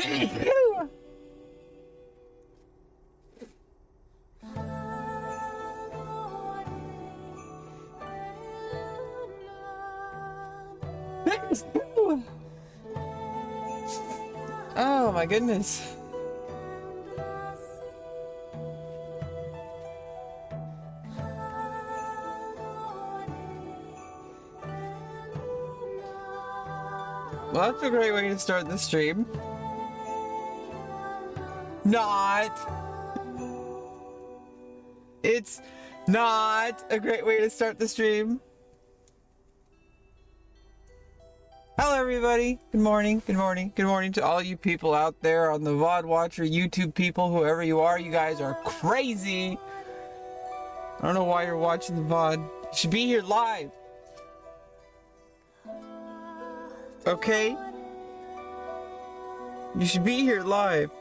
Oh my goodness. Well, that's a great way to start the stream. Not. It's not a great way to start the stream. Hello everybody, good morning, good morning, good morning to all you people out there on the VOD watcher, YouTube people, whoever you are, you guys are crazy. I don't know why you're watching the VOD. You should be here live. Okay? You should be here live.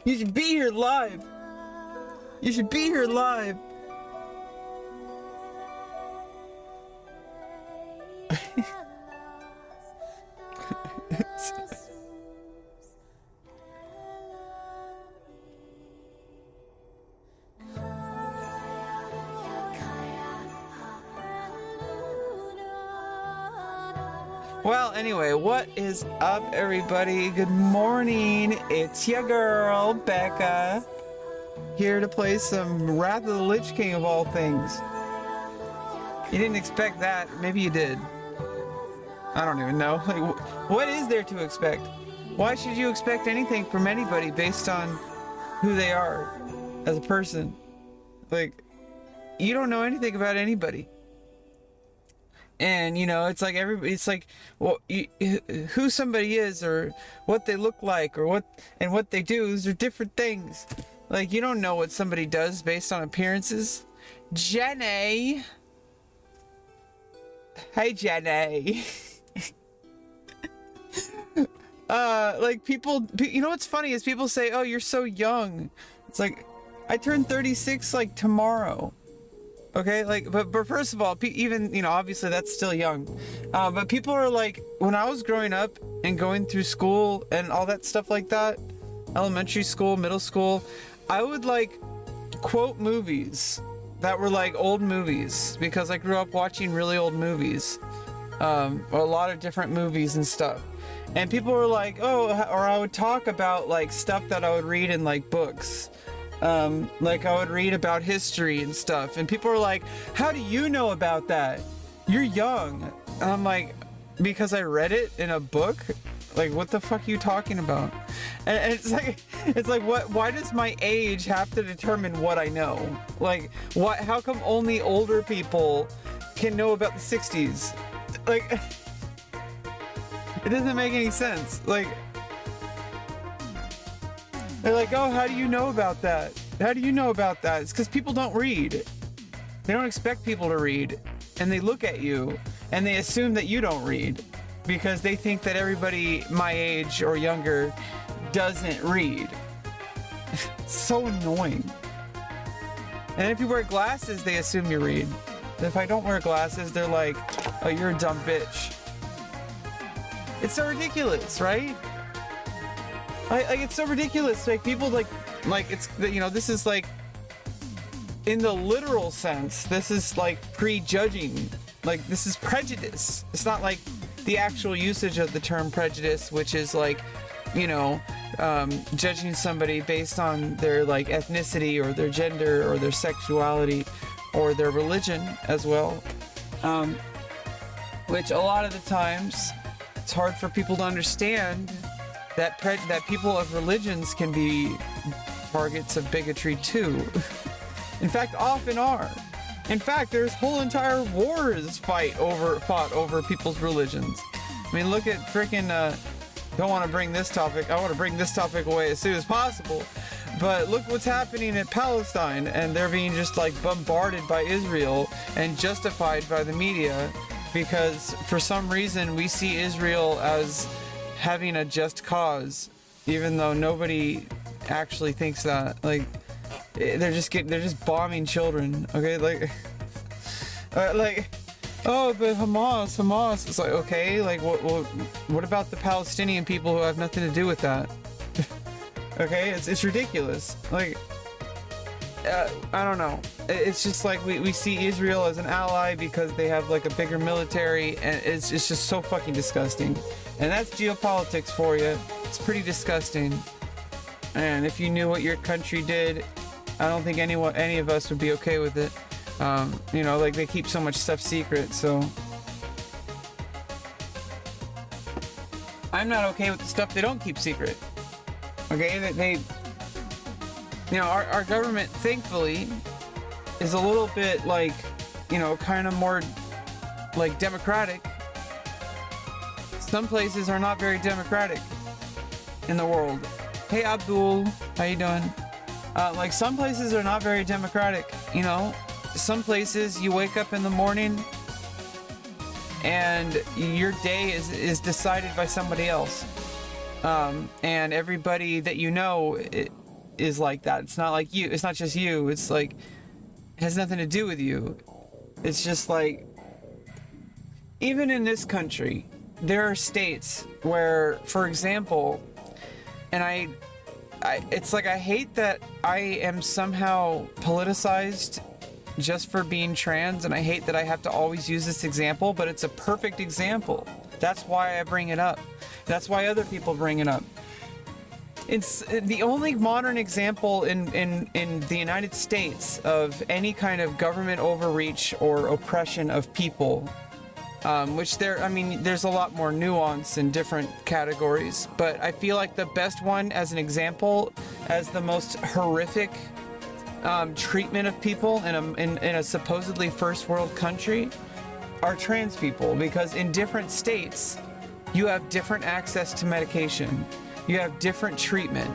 You should be here live. You should be here live. Well, anyway, what is up, everybody? Good morning. It's your girl, Becca, here to play some Wrath of the Lich King of all things. You didn't expect that. Maybe you did. I don't even know. Like, what is there to expect? Why should you expect anything from anybody based on who they are as a person? Like, you don't know anything about anybody. And, you know, it's like everybody, it's like, well, who somebody is or what they look like or what they do, those are different things. Like, you don't know what somebody does based on appearances. Jenny! Hey, Jenny! Like, people, you know what's funny is people say, oh, you're so young. It's like, I turn 36, like, tomorrow. Okay, like, but first of all, even, you know, obviously that's still young. But people are like, when I was growing up and going through school and all that stuff like that, elementary school, middle school, I would like quote movies that were like old movies because I grew up watching really old movies, a lot of different movies and stuff. And people were like, oh, or I would talk about like stuff that I would read in like books. Like I would read about history and stuff, and people are like, how do you know about that? You're young. And I'm like, because I read it in a book? Like, what the fuck are you talking about? And it's like, what, why does my age have to determine what I know? Like, what, how come only older people can know about the 60s? Like, it doesn't make any sense. Like, they're like, oh, how do you know about that? How do you know about that? It's because people don't read. They don't expect people to read. And they look at you and they assume that you don't read because they think that everybody my age or younger doesn't read. It's so annoying. And if you wear glasses, they assume you read. If I don't wear glasses, they're like, oh, you're a dumb bitch. It's so ridiculous, right? Like, it's so ridiculous. Like, people like it's, you know, this is like, in the literal sense, this is like prejudging. Like, this is prejudice. It's not like the actual usage of the term prejudice, which is like, you know, judging somebody based on their like ethnicity or their gender or their sexuality or their religion as well. Which a lot of the times it's hard for people to understand that people of religions can be targets of bigotry too. In fact, often are. In fact, there's whole entire wars fought over people's religions. I mean, look at freaking, don't want to bring this topic, I want to bring this topic away as soon as possible. But look what's happening in Palestine, and they're being just like bombarded by Israel and justified by the media because for some reason we see Israel as having a just cause, even though nobody actually thinks that. Like, they're just bombing children, okay? Like, Like, oh, but Hamas. It's like, okay, like, what about the Palestinian people who have nothing to do with that? Okay, it's ridiculous. Like, I don't know. It's just like we see Israel as an ally because they have like a bigger military, and it's just so fucking disgusting. And that's geopolitics for you. It's pretty disgusting. And if you knew what your country did, I don't think any of us would be okay with it. You know, like they keep so much stuff secret, so I'm not okay with the stuff they don't keep secret. Okay, they you know, our government, thankfully, is a little bit like, you know, kind of more like democratic. Some places are not very democratic in the world. Hey Abdul, how you doing? Like some places are not very democratic, you know. Some places you wake up in the morning and your day is decided by somebody else. And everybody that you know is like that. It's not like you. It's not just you. It's like, it has nothing to do with you. It's just like, even in this country, there are states where, for example, and it's like I hate that I am somehow politicized just for being trans, and I hate that I have to always use this example, but it's a perfect example. That's why I bring it up. That's why other people bring it up. It's the only modern example in the United States of any kind of government overreach or oppression of people, which there's a lot more nuance in different categories, but I feel like the best one as an example, as the most horrific treatment of people in a supposedly first world country, are trans people, because in different states you have different access to medication. You have different treatment.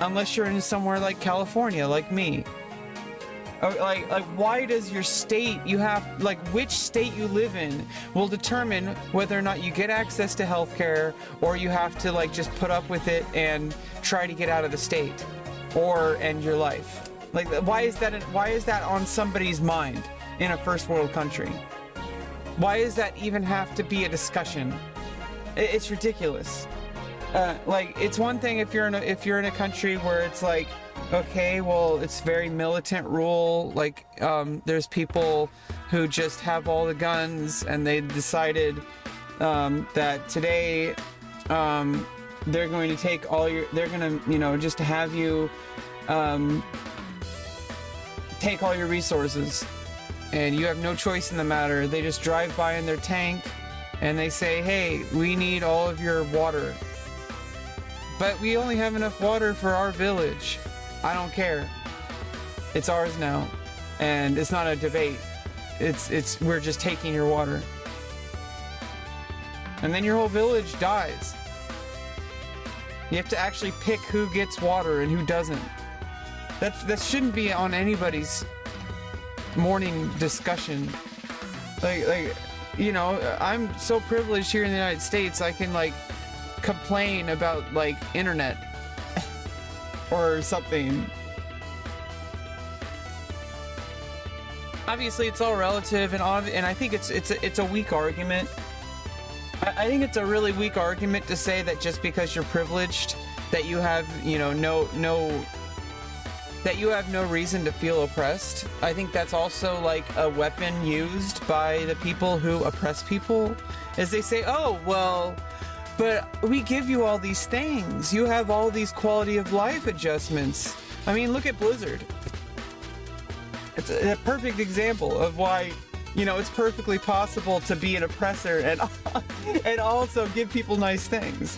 Unless you're in somewhere like California, like me. Like why does your state, which state you live in will determine whether or not you get access to healthcare, or you have to like just put up with it and try to get out of the state or end your life. Like, why is that on somebody's mind in a first world country? Why does that even have to be a discussion? It's ridiculous. Like, it's one thing if you're in a country where it's like, okay, well, it's very militant rule. Like, there's people who just have all the guns, and they decided that today they're going to take they're going to, you know, just have you take all your resources, and you have no choice in the matter. They just drive by in their tank, and they say, hey, we need all of your water. But we only have enough water for our village. I don't care. It's ours now. And it's not a debate. We're just taking your water. And then your whole village dies. You have to actually pick who gets water and who doesn't. That shouldn't be on anybody's morning discussion. Like, you know, I'm so privileged here in the United States, I can like complain about like internet or something. Obviously it's all relative, and I think it's a weak argument. I think it's a really weak argument to say that just because you're privileged that you have, you know, that you have no reason to feel oppressed. I think that's also like a weapon used by the people who oppress people, is they say, oh, well, but we give you all these things. You have all these quality of life adjustments. I mean, look at Blizzard. It's a perfect example of why, you know, it's perfectly possible to be an oppressor and also give people nice things.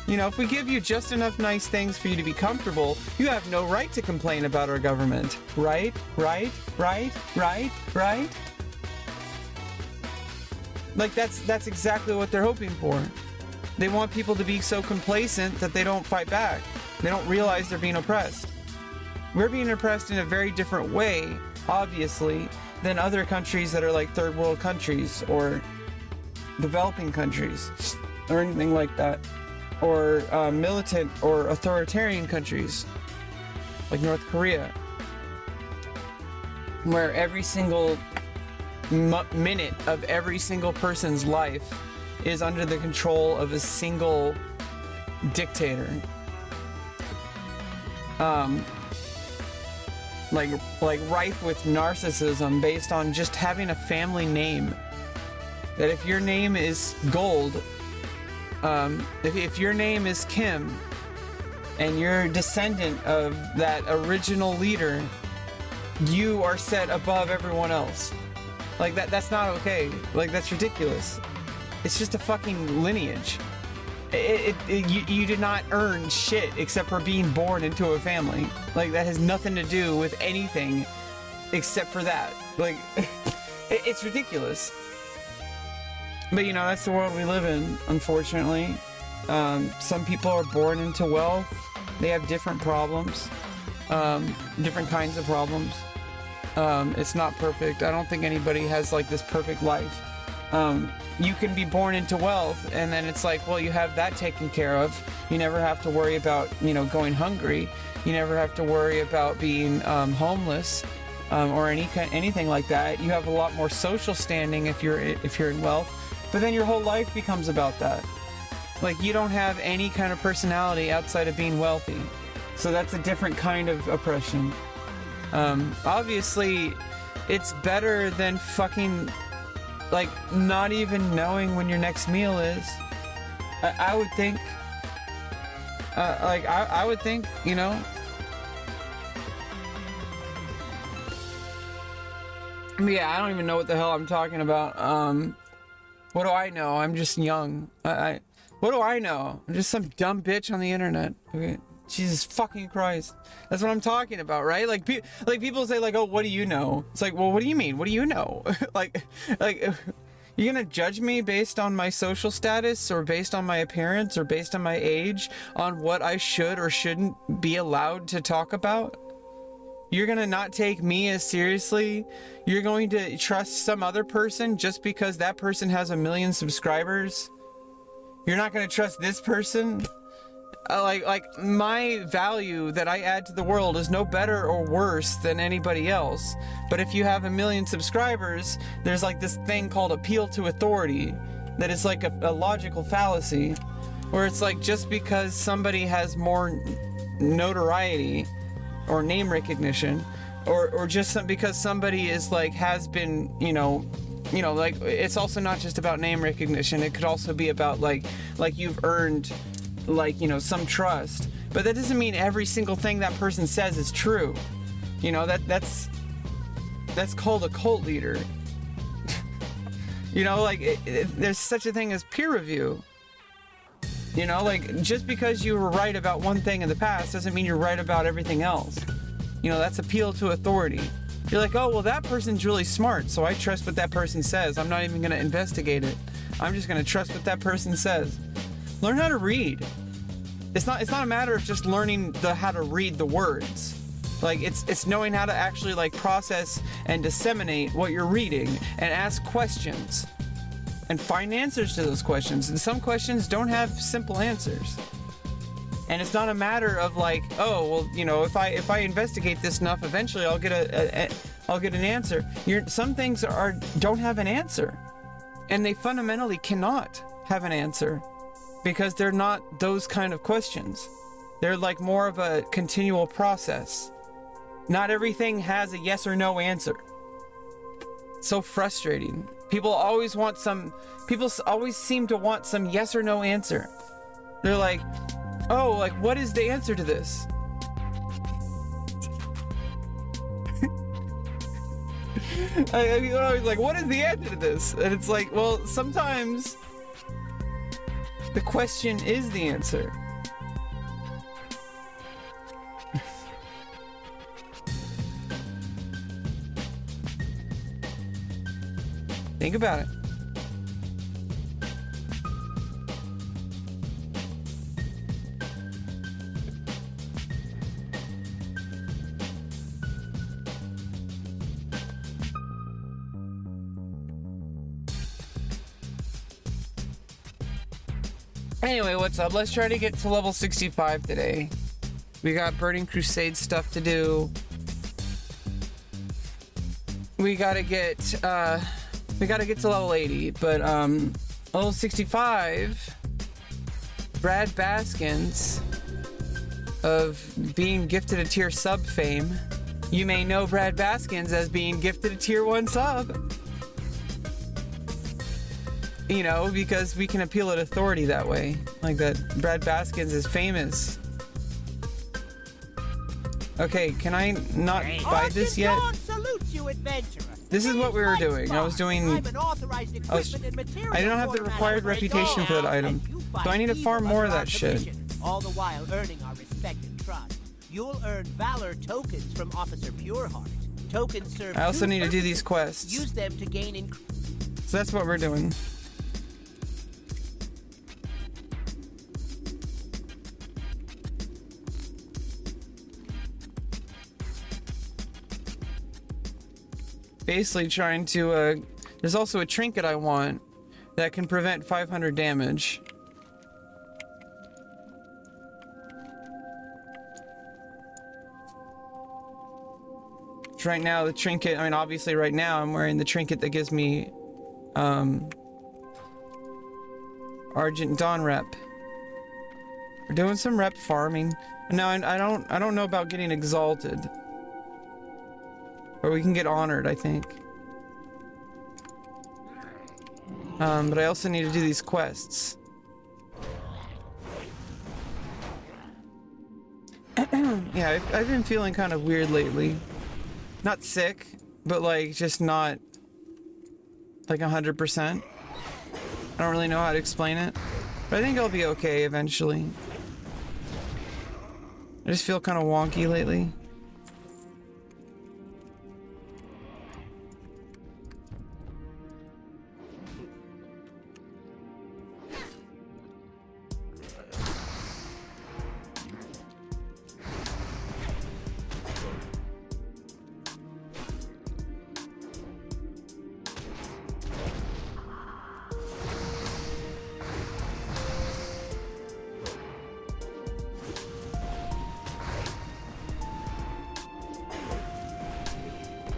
You know, if we give you just enough nice things for you to be comfortable, you have no right to complain about our government. Right? Right? Right? Right? Right? Like, that's exactly what they're hoping for. They want people to be so complacent that they don't fight back. They don't realize they're being oppressed. We're being oppressed in a very different way, obviously, than other countries that are like third world countries or developing countries or anything like that. Or militant or authoritarian countries like North Korea. where every single minute of every single person's life is under the control of a single dictator. Like rife with narcissism based on just having a family name. That if your name is Gold, if your name is Kim, and you're a descendant of that original leader, you are set above everyone else. Like that's not okay. Like that's ridiculous. It's just a fucking lineage. You did not earn shit except for being born into a family. Like that has nothing to do with anything except for that. Like it's ridiculous. But you know, that's the world we live in, unfortunately. Some people are born into wealth. They have different problems, different kinds of problems. It's not perfect. I don't think anybody has like this perfect life. You can be born into wealth, and then it's like, well, you have that taken care of. You never have to worry about, you know, going hungry. You never have to worry about being homeless or anything like that. You have a lot more social standing if you're in wealth. But then your whole life becomes about that. Like you don't have any kind of personality outside of being wealthy. So that's a different kind of oppression. Obviously, it's better than fucking, like, not even knowing when your next meal is. I would think. I would think, you know. Yeah, I don't even know what the hell I'm talking about. What do I know? I'm just young. What do I know? I'm just some dumb bitch on the internet. Okay. Jesus fucking Christ. That's what I'm talking about, right? Like people say like, oh, what do you know? It's like, well, what do you mean? What do you know? like, you're gonna judge me based on my social status or based on my appearance or based on my age on what I should or shouldn't be allowed to talk about? You're gonna not take me as seriously? You're going to trust some other person just because that person has 1 million subscribers? You're not gonna trust this person? Like my value that I add to the world is no better or worse than anybody else. But if you have 1 million subscribers, there's like this thing called appeal to authority that is like a logical fallacy, where it's like just because somebody has more notoriety or name recognition, or just because somebody is like has been, you know, like it's also not just about name recognition. It could also be about like you've earned, like, you know, some trust. But that doesn't mean every single thing that person says is true. You know, that's called a cult leader. You know, like there's such a thing as peer review. You know, like just because you were right about one thing in the past doesn't mean you're right about everything else. You know, that's appeal to authority. You're like, oh, well, that person's really smart, so I trust what that person says. I'm not even going to investigate it. I'm just going to trust what that person says. Learn how to read. It's not a matter of just learning how to read the words. Like it's knowing how to actually like process and disseminate what you're reading and ask questions and find answers to those questions. And some questions don't have simple answers. And it's not a matter of like, oh, well, you know, if I investigate this enough, eventually I'll get an answer. Some things don't have an answer, and they fundamentally cannot have an answer. Because they're not those kind of questions. They're like more of a continual process. Not everything has a yes or no answer. It's so frustrating. People always seem to want some yes or no answer. They're like, oh, like what is the answer to this? Like, what is the answer to this? And it's like, well, sometimes the question is the answer. Think about it. Anyway, what's up? Let's try to get to level 65 today. We got Burning Crusade stuff to do. we gotta get to level 80, but level 65, Brad Baskins of being gifted a tier sub fame. You may know Brad Baskins as being gifted a tier 1 sub. You know, because we can appeal at authority that way. Like that Brad Baskins is famous. Okay, can I not buy this yet? This is what we were doing. I didn't have the required reputation for that item. So I need to farm more of that shit. All the while earning our respect and trust. You'll earn valor tokens from Officer Pureheart. Tokens serve. I also need to do these quests. Use them to gain So that's what we're doing. Basically trying to, there's also a trinket I want that can prevent 500 damage. Right now, the trinket, I mean, obviously right now I'm wearing the trinket that gives me, Argent Dawn rep. We're doing some rep farming. Now, I don't know about getting exalted. Or we can get honored, I think. But I also need to do these quests. Yeah, I've been feeling kind of weird lately. Not sick, but like just not like 100%. I don't really know how to explain it, but I think I'll be okay eventually. I just feel kind of wonky lately.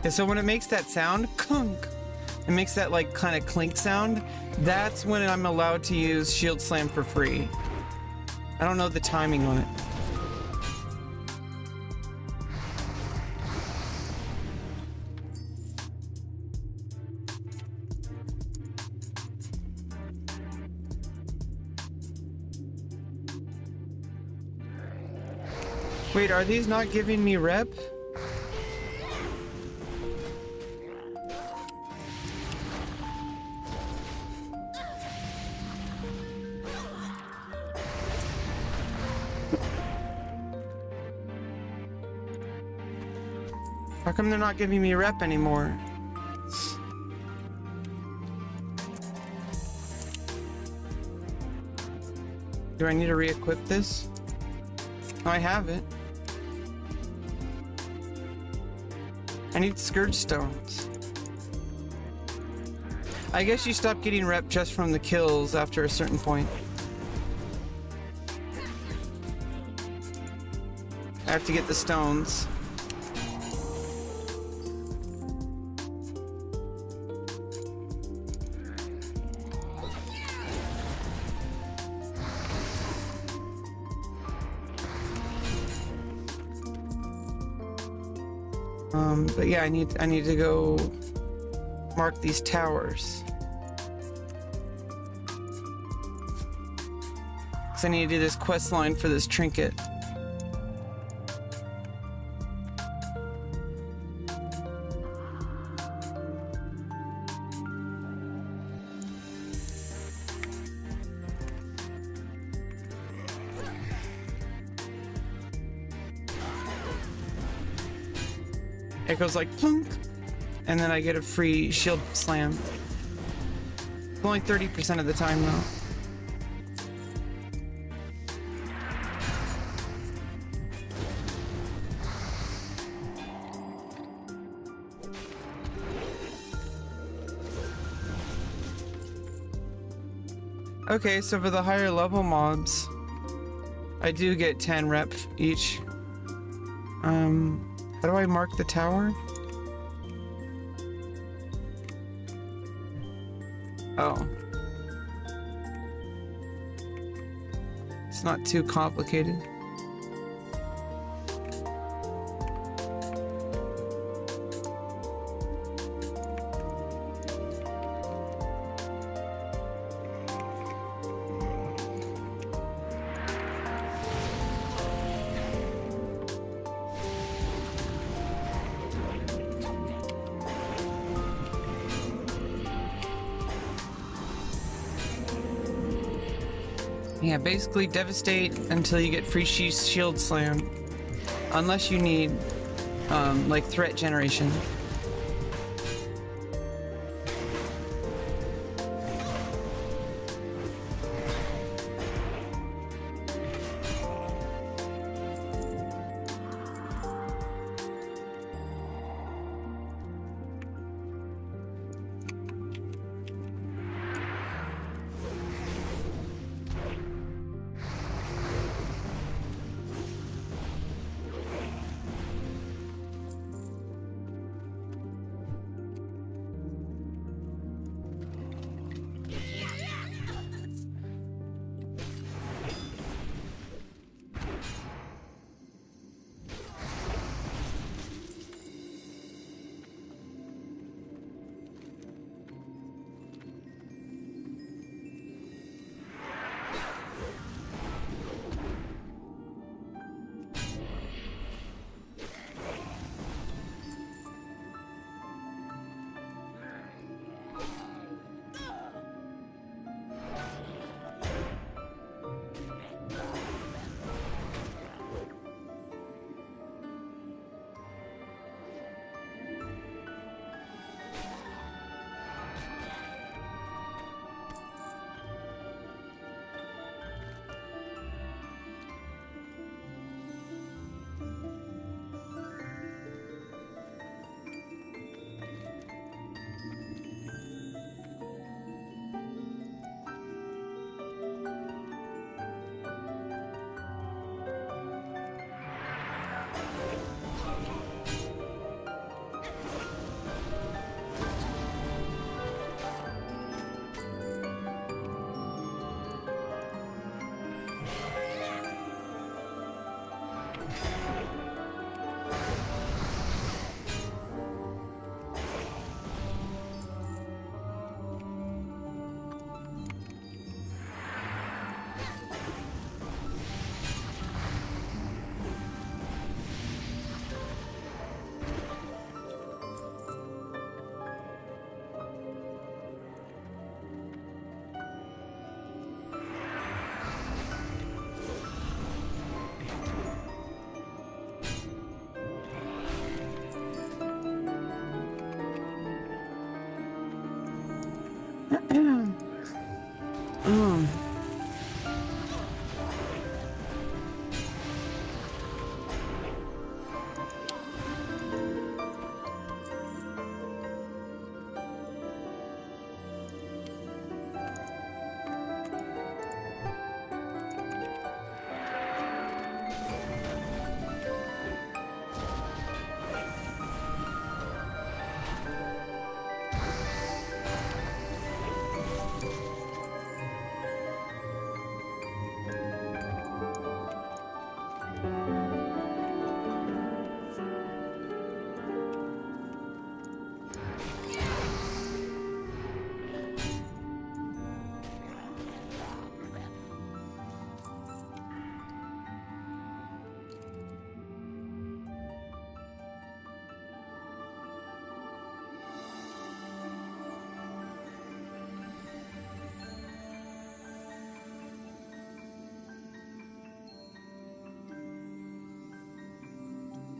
Yeah, so when it makes that sound, clunk, it makes that like kind of clink sound, that's when I'm allowed to use Shield Slam for free. I don't know the timing on it. Wait, are these not giving me rep? How come they're not giving me rep anymore? Do I need to re-equip this? Oh, I have it. I need Scourge Stones. I guess you stop getting rep just from the kills after a certain point. I have to get the stones. But yeah, I need to go mark these towers. 'Cause I need to do this quest line for this trinket. It goes like plunk, and then I get a free shield slam. Only 30% of the time though. Okay, so for the higher level mobs, I do get 10 rep each. How do I mark the tower? Oh. It's not too complicated. Yeah, basically devastate until you get free shield slam. Unless you need, like, threat generation.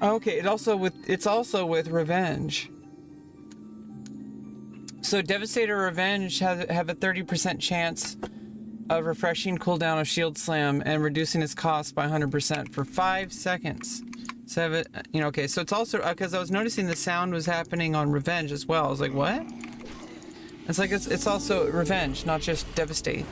Okay, it's also with revenge. So Devastator Revenge have a 30% chance of refreshing cooldown of Shield Slam and reducing its cost by 100% for 5 seconds. So have it, okay, so it's also, because I was noticing the sound was happening on Revenge as well. I was like, what? It's like, it's also Revenge, not just Devastate.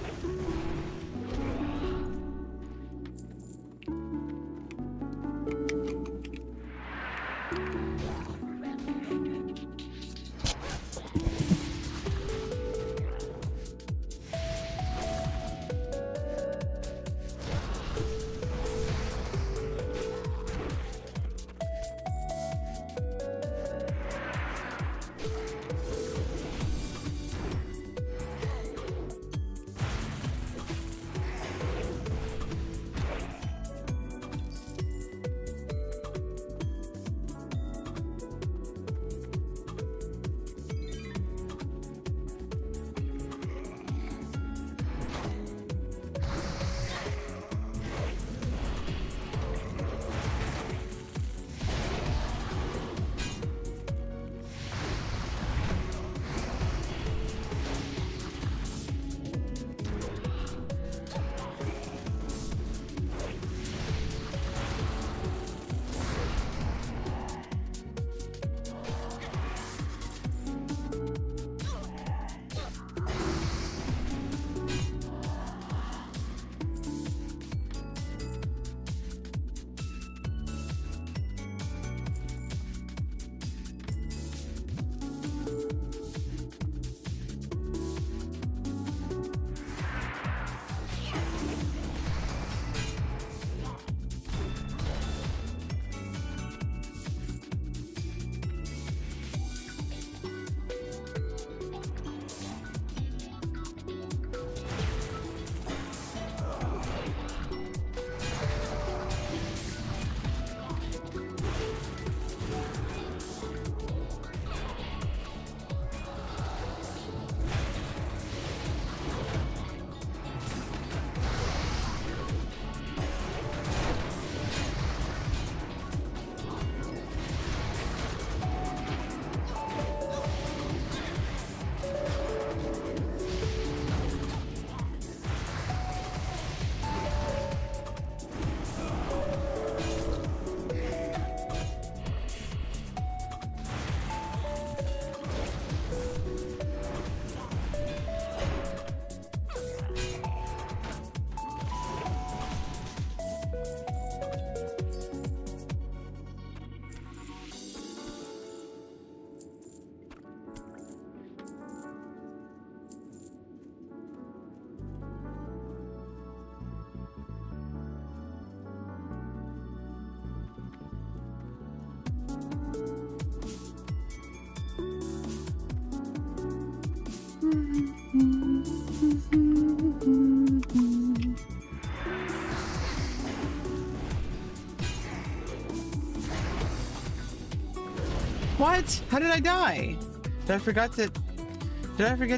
What? How did I die? Did I forget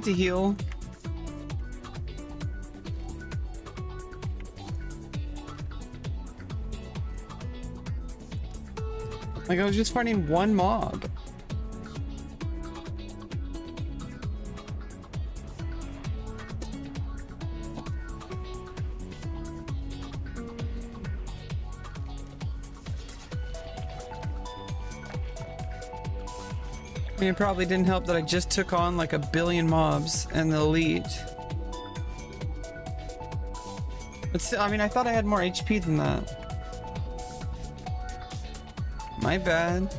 to heal? Like, I was just fighting one mob. I mean, it probably didn't help that I just took on like 1 billion mobs and the elite. But still, I mean, I thought I had more HP than that. My bad.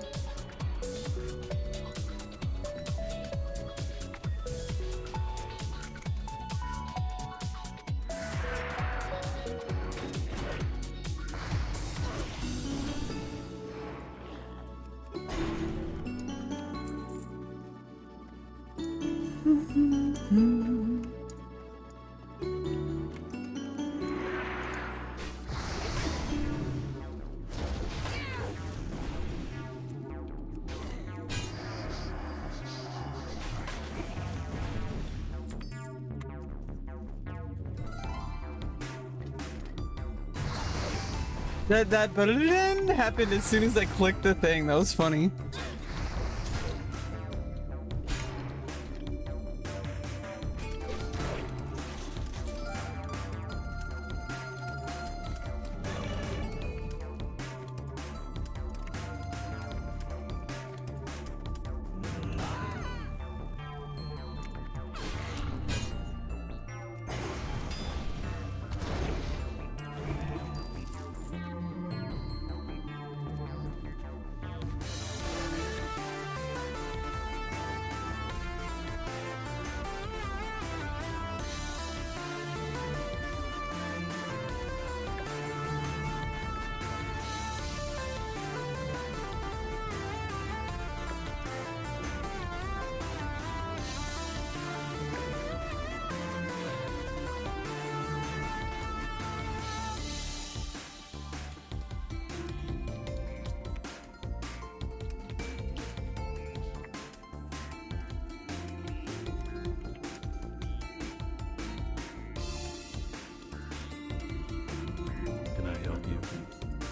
That happened as soon as I clicked the thing. That was funny.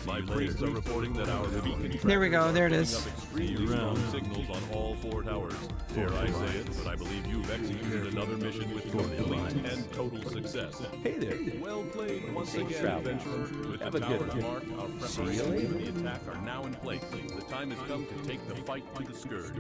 My priests are reporting that our beacon There we go, there it is. extremely strong signals on all 4 towers. Dare I say it, but I believe you've executed another mission with complete and total success. Hey there. Well played once again, travel. adventurer. With Have the a good towers one. marked, our preparations for the attack are now in place. The time has come to take the fight to the scourge.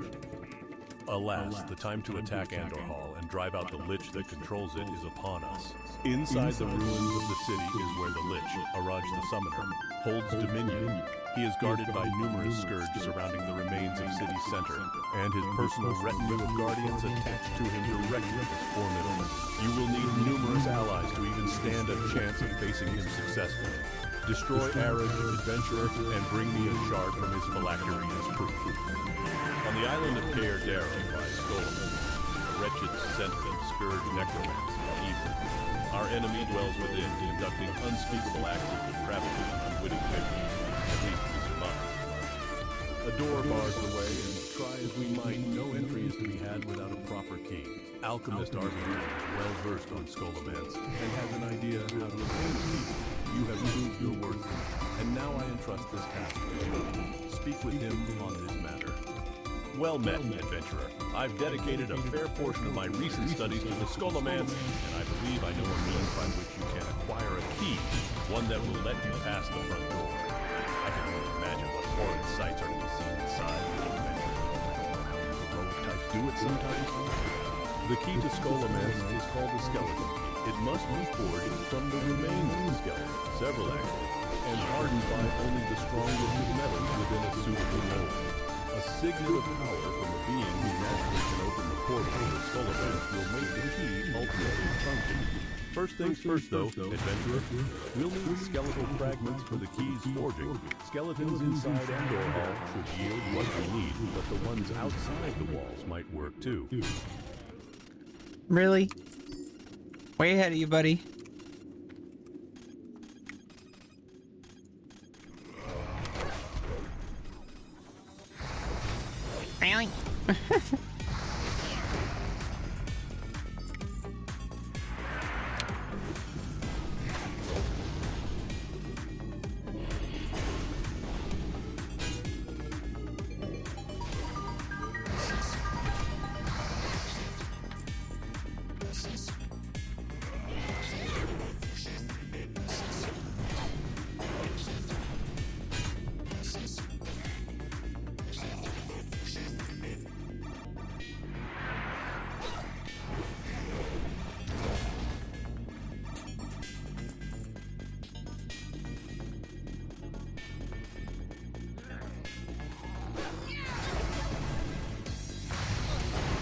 Alas, the time to attack Andor Hall and drive out the Lich that controls it is upon us. Inside the ruins of the city is where the Lich, Araj the Summoner, holds dominion. He is guarded by numerous scourge surrounding the remains of city center, and his personal retinue of guardians attached to him directly is formidable. You will need numerous allies to even stand a chance of facing him successfully. Destroy Araj, adventurer, and bring me a shard from his phylactery as proof. On the island of Caer Darrow lies Skolomon, a wretched sentient scourge necromancer of evil. Our enemy dwells within, conducting unspeakable acts of depravity and unwitting victims. At least we survive. A door bars the way, and try as we might, no entry is to be had without a proper key. Alchemist Arbitor is well versed on Skolomance, and has an idea how to obtain the key. You have proved your worth, and now I entrust this task to you. Speak with him on this matter. Well met, adventurer. I've dedicated a fair portion of my recent studies to the Skolomance, and I believe I know a means by which you can acquire a key, one that will let you pass the front door. I can only imagine what horrid sights are to be seen inside, adventurer. Heroic types do it sometimes. The key to Skolomance is called the skeleton key. It must be forged from the remains of the skeleton, several actually, and hardened by only the strongest of metals within a suitable mold. A signet of power from a being who naturally can open the portal to the Skolomance will make the key ultimately function. First things first though, adventurer, we'll need skeletal fragments for the key's forging. Skeletons inside Andor Hall should yield what we need, but the ones outside the walls might work too. Really? Way ahead of you, buddy. Really?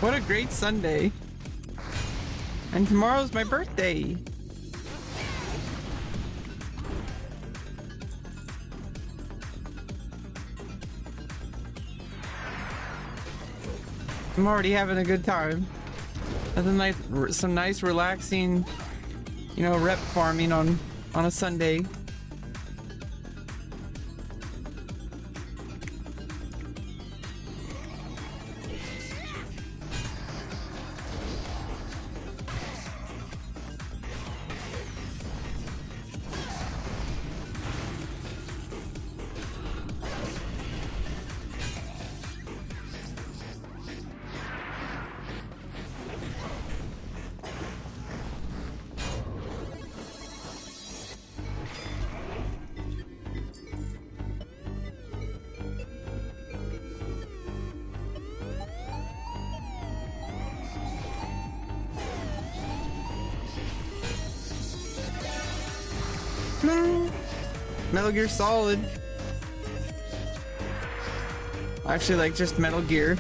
What a great Sunday. And tomorrow's my birthday. I'm already having a good time. Nothing like some nice relaxing, you know, rep farming on a Sunday. Metal Gear Solid. I actually like just Metal Gear.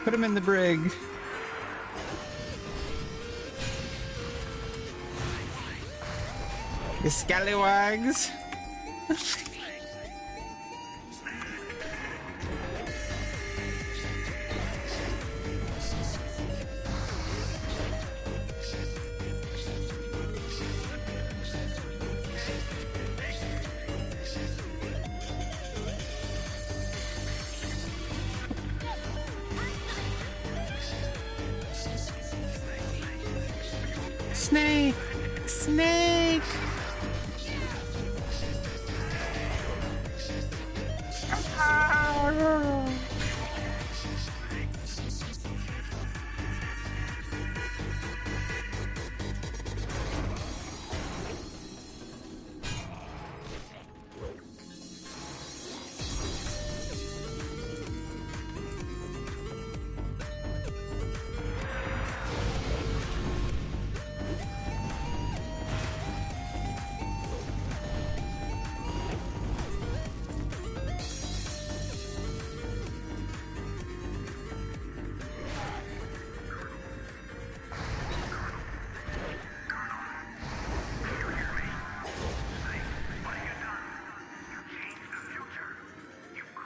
Put him in the brig. The scallywags. Snake! Snake!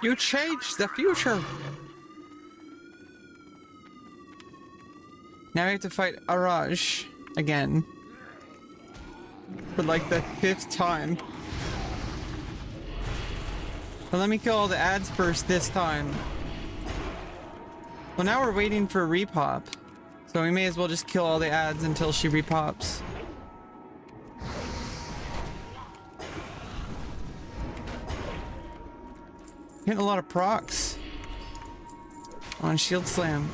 You changed the future! Now we have to fight Araj again. For like the 5th time. But let me kill all the ads first this time. Well, now we're waiting for a repop. So we may as well just kill all the ads until she repops. Hitting a lot of procs on Shield Slam.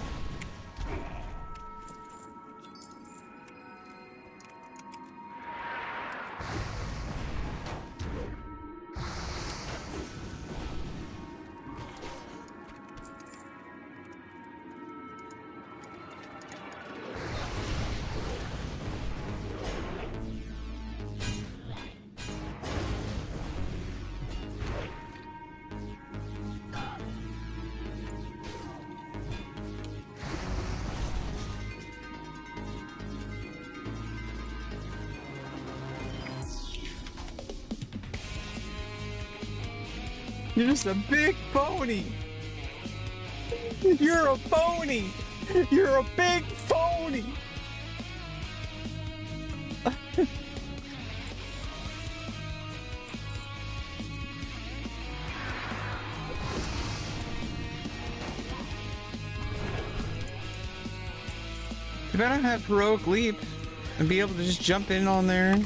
You're just a big phony. You're a phony. You're a big phony. You better have heroic leap and be able to just jump in on there.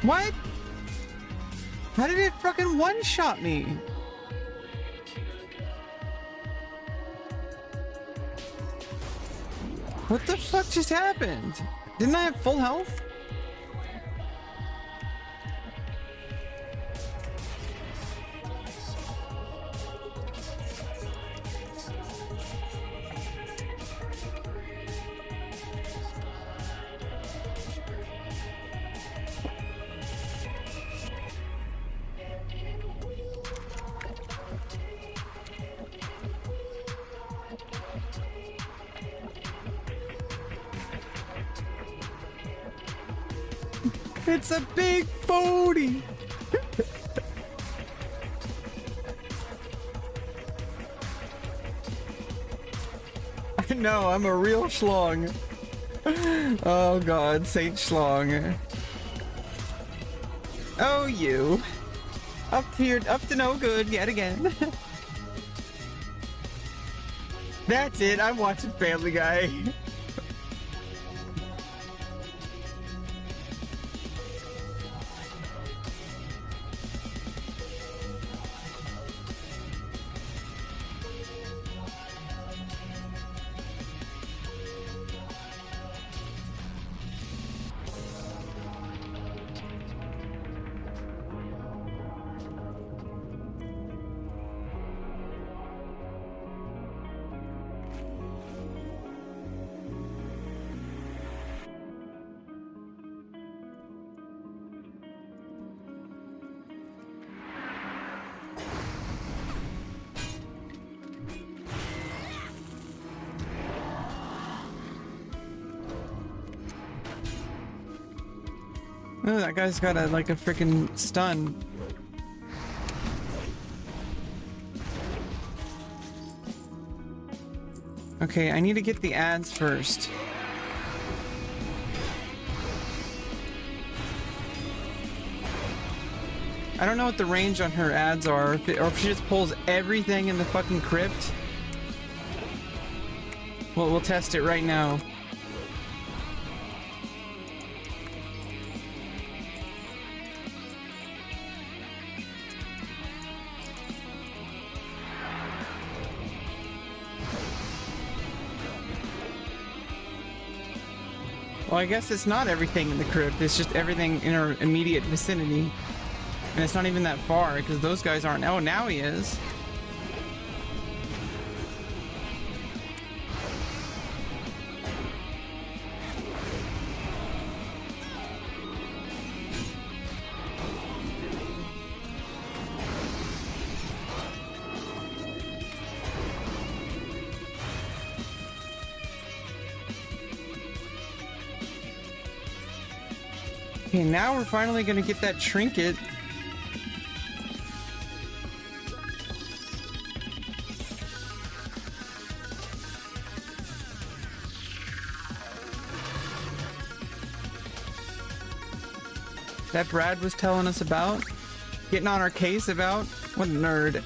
What? How did it fucking one-shot me? What the fuck just happened? Didn't I have full health? It's a big phony. I know, I'm a real schlong. Oh god, Saint Schlong. Oh, you. Up here, up to no good yet again. That's it, I'm watching Family Guy. Oh, that guy's got a like a freaking stun. Okay, I need to get the ads first. I don't know what the range on her ads are, or if she just pulls everything in the fucking crypt. Well, we'll test it right now. Well, I guess it's not everything in the crypt, it's just everything in our immediate vicinity. And it's not even that far, because those guys aren't. Oh, now he is. Okay, now we're finally gonna get that trinket. That Brad was telling us about, getting on our case about. What a nerd.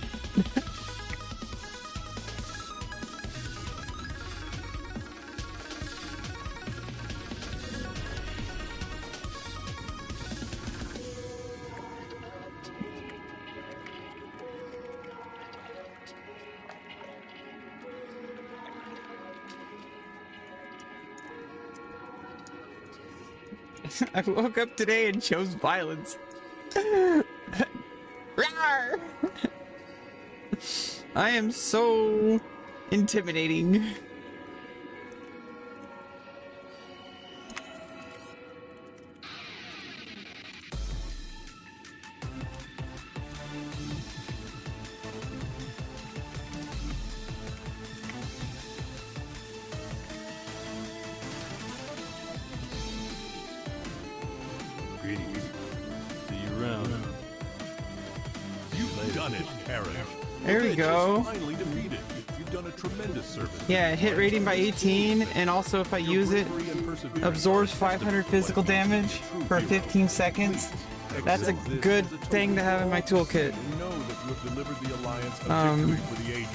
I woke up today and chose violence. Rawr! I am so intimidating. marriage. There we Lich go. is finally defeated. You've done a tremendous service. Yeah, hit rating by 18, and also if I use it, absorbs 500 physical damage for 15 seconds. That's a good thing to have in my toolkit. We know that you have delivered the alliance a victory for the ages.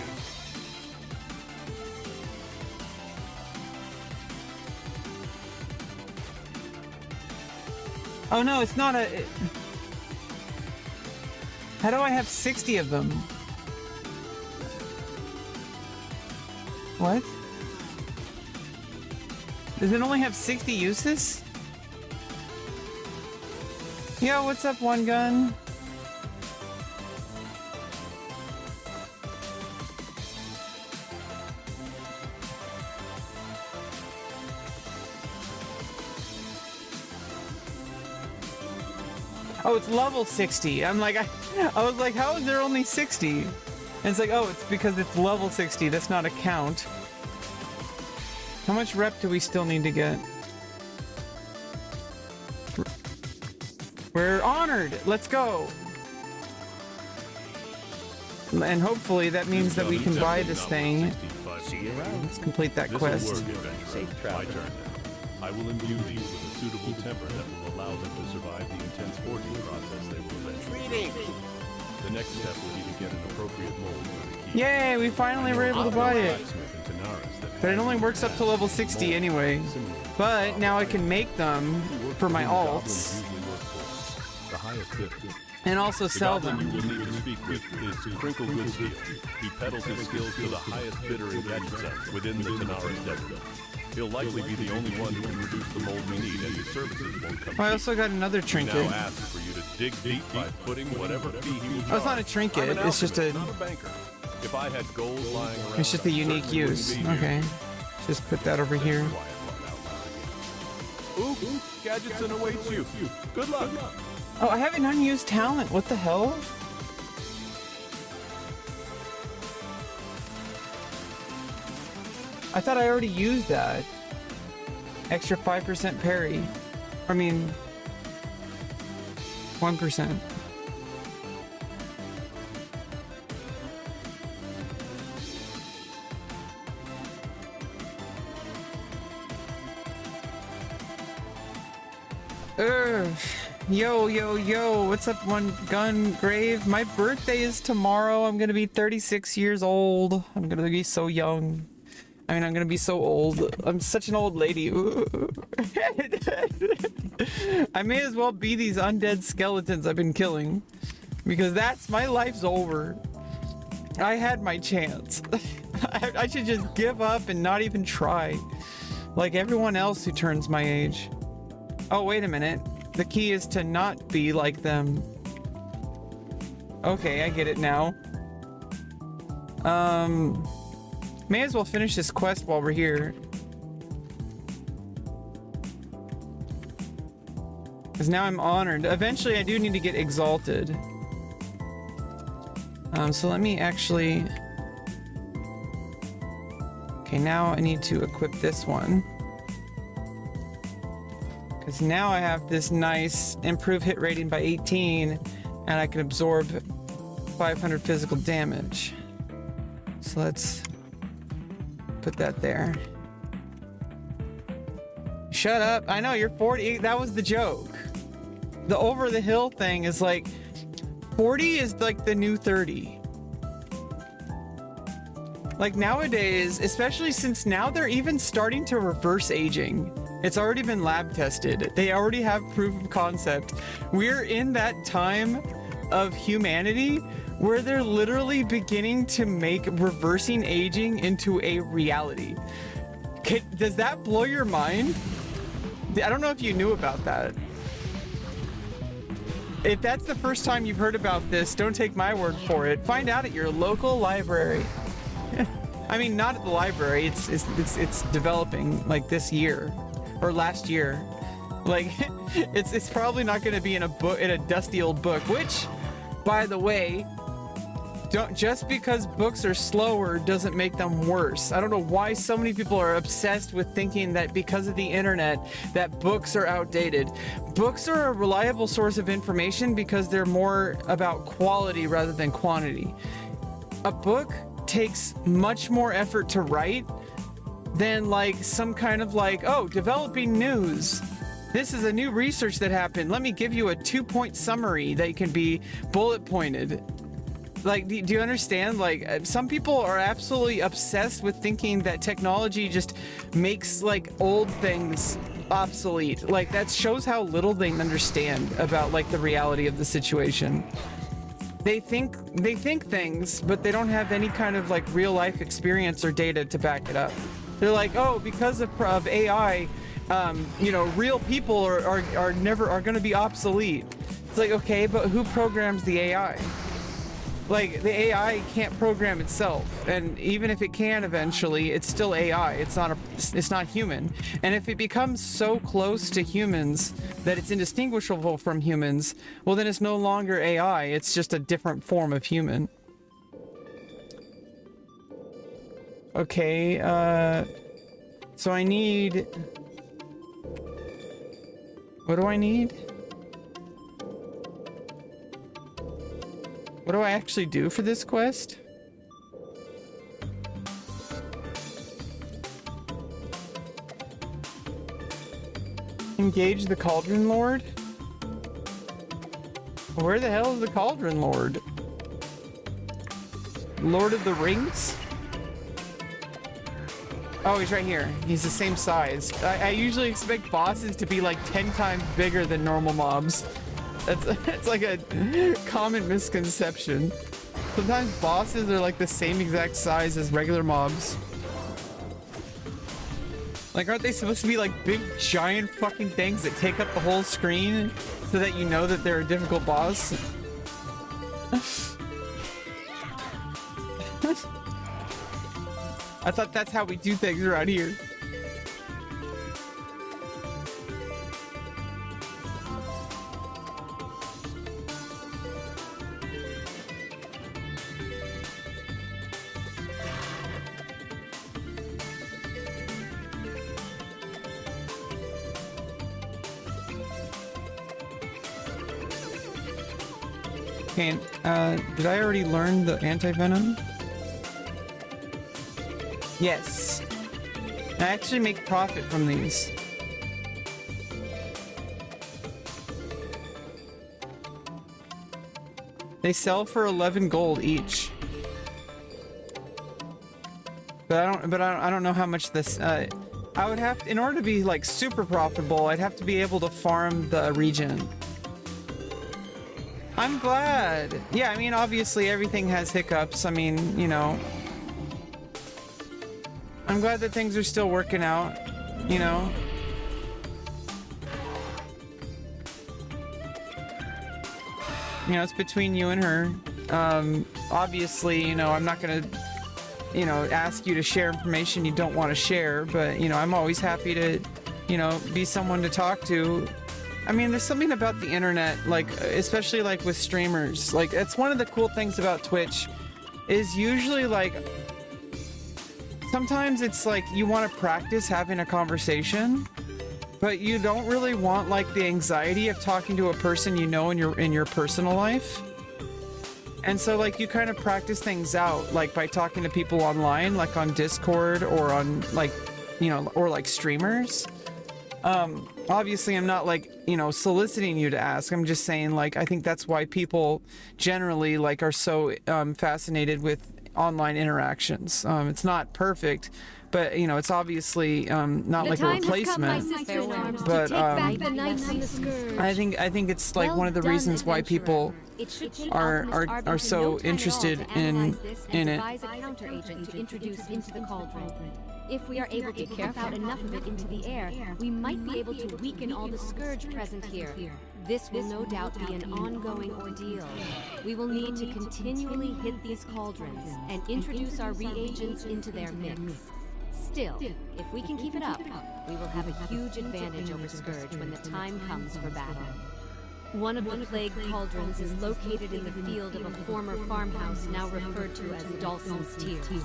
Oh no, it's not a... How do I have 60 of them? What? Does it only have 60 uses? Yo, what's up, One Gun? Oh, it's level 60. I'm like, I was like, how is there only 60? And it's like, oh, it's because it's level 60. That's not a count. How much rep do we still need to get? We're honored. Let's go. And hopefully that means that we can buy this thing. Let's complete that quest. My turn. I will imbue these with a suitable temper that will allow them to survive the intense forging process they will eventually. The next step will be to get an appropriate mold for the key. Yay, we finally were able to buy it. But it only works up to level 60 anyway. But now I can make them for my alts. And also sell them. The goblin you will need to speak with is Crinkle Goodsteel. He peddles his skills to the highest bidder in gadget within the Tanaris Desert. He'll likely be the only one who can produce the mold we need, and his services won't come. Oh, I also got another Now trinket. ask for you to dig deep by putting whatever fee he will charge. Oh, it's not a trinket. I'm an It's just a... alchemist, not a banker. If I had gold lying around, It's just a I unique certainly wouldn't use. be here. Okay. Just put that over here. Oops, Gadgetson awaits you. Good luck. Oh, I have an unused talent. What the hell? I thought I already used that. Extra 5% parry. I mean, 1%. Yo, yo, yo, what's up, One Gun Grave? My birthday is tomorrow. I'm gonna be 36 years old. I'm gonna be so young. I mean, I'm gonna be so old. I'm such an old lady. I may as well be these undead skeletons I've been killing. Because that's, my life's over. I had my chance. I should just give up and not even try. Like everyone else who turns my age. Oh, wait a minute. The key is to not be like them. Okay, I get it now. May as well finish this quest while we're here. Because now I'm honored. Eventually I do need to get exalted. So let me actually... Okay, now I need to equip this one. Because now I have this nice improved hit rating by 18, and I can absorb 500 physical damage. So let's put that there. Shut up. I know, you're 40. That was the joke. The over the hill thing is like, 40 is like the new 30. Like nowadays, especially since now they're even starting to reverse aging. It's already been lab tested. They already have proof of concept. We're in that time of humanity where they're literally beginning to make reversing aging into a reality. Does that blow your mind? I don't know if you knew about that. If that's the first time you've heard about this, don't take my word for it. Find out at your local library. I mean, not at the library. It's developing like this year. Or last year. Like, it's probably not going to be in a book, in a dusty old book, which, by the way, Just because books are slower doesn't make them worse. I don't know why so many people are obsessed with thinking that because of the internet that books are outdated. Books are a reliable source of information because they're more about quality rather than quantity. A book takes much more effort to write than like some kind of like, oh, developing news. This is a new research that happened. Let me give you a 2-point summary that can be bullet pointed. Like, do you understand? Like, some people are absolutely obsessed with thinking that technology just makes like old things obsolete. Like, that shows how little they understand about like the reality of the situation. They think things, but they don't have any kind of like real life experience or data to back it up. They're like, oh, because of AI, you know, real people are going to be obsolete. It's like, okay, but who programs the AI? Like, the AI can't program itself, and even if it can eventually, it's still AI. It's not human. And if it becomes so close to humans that it's indistinguishable from humans, well, then it's no longer AI. It's just a different form of human. Okay, so I need... What do I need? What do I actually do for this quest? Engage the Cauldron Lord? Where the hell is the Cauldron Lord? Lord of the Rings? Oh, he's right here. He's the same size. I usually expect bosses to be like 10 times bigger than normal mobs. That's like a common misconception. Sometimes bosses are like the same exact size as regular mobs. Like, aren't they supposed to be like big, giant fucking things that take up the whole screen so that you know that they're a difficult boss? I thought that's how we do things around here. Okay, did I already learn the anti-venom? Yes. I actually make profit from these. They sell for 11 gold each. But I don't know how much this, I would have to, in order to be like super profitable, I'd have to be able to farm the region. I'm glad. Yeah, I mean, obviously everything has hiccups. I mean, you know. I'm glad that things are still working out, you know. You know, it's between you and her. Obviously, you know, I'm not gonna, you know, ask you to share information you don't want to share, but, you know, I'm always happy to, you know, be someone to talk to. I mean, there's something about the internet, like, especially like with streamers, like, it's one of the cool things about Twitch is usually like, sometimes it's like you want to practice having a conversation, but you don't really want like the anxiety of talking to a person you know in your personal life. And so like you kind of practice things out, like by talking to people online, like on Discord or on like, you know, or like streamers. Obviously I'm not like, you know, soliciting you to ask. I'm just saying, like, I think that's why people generally like are so fascinated with online interactions. It's not perfect, but you know, it's obviously not like a replacement. But I think it's like one of the reasons why people are so interested in it. If we are able to carve out enough of it into the air, we might be able to weaken all the scourge present here. This will no doubt be an ongoing ordeal. We will need to continually hit these cauldrons and introduce our reagents into their mix. Still, if we can keep it up, we will have a huge advantage over Scourge when the time comes for battle. One of the plague cauldrons is located in the field of a former farmhouse now referred to as Dawson's Tears.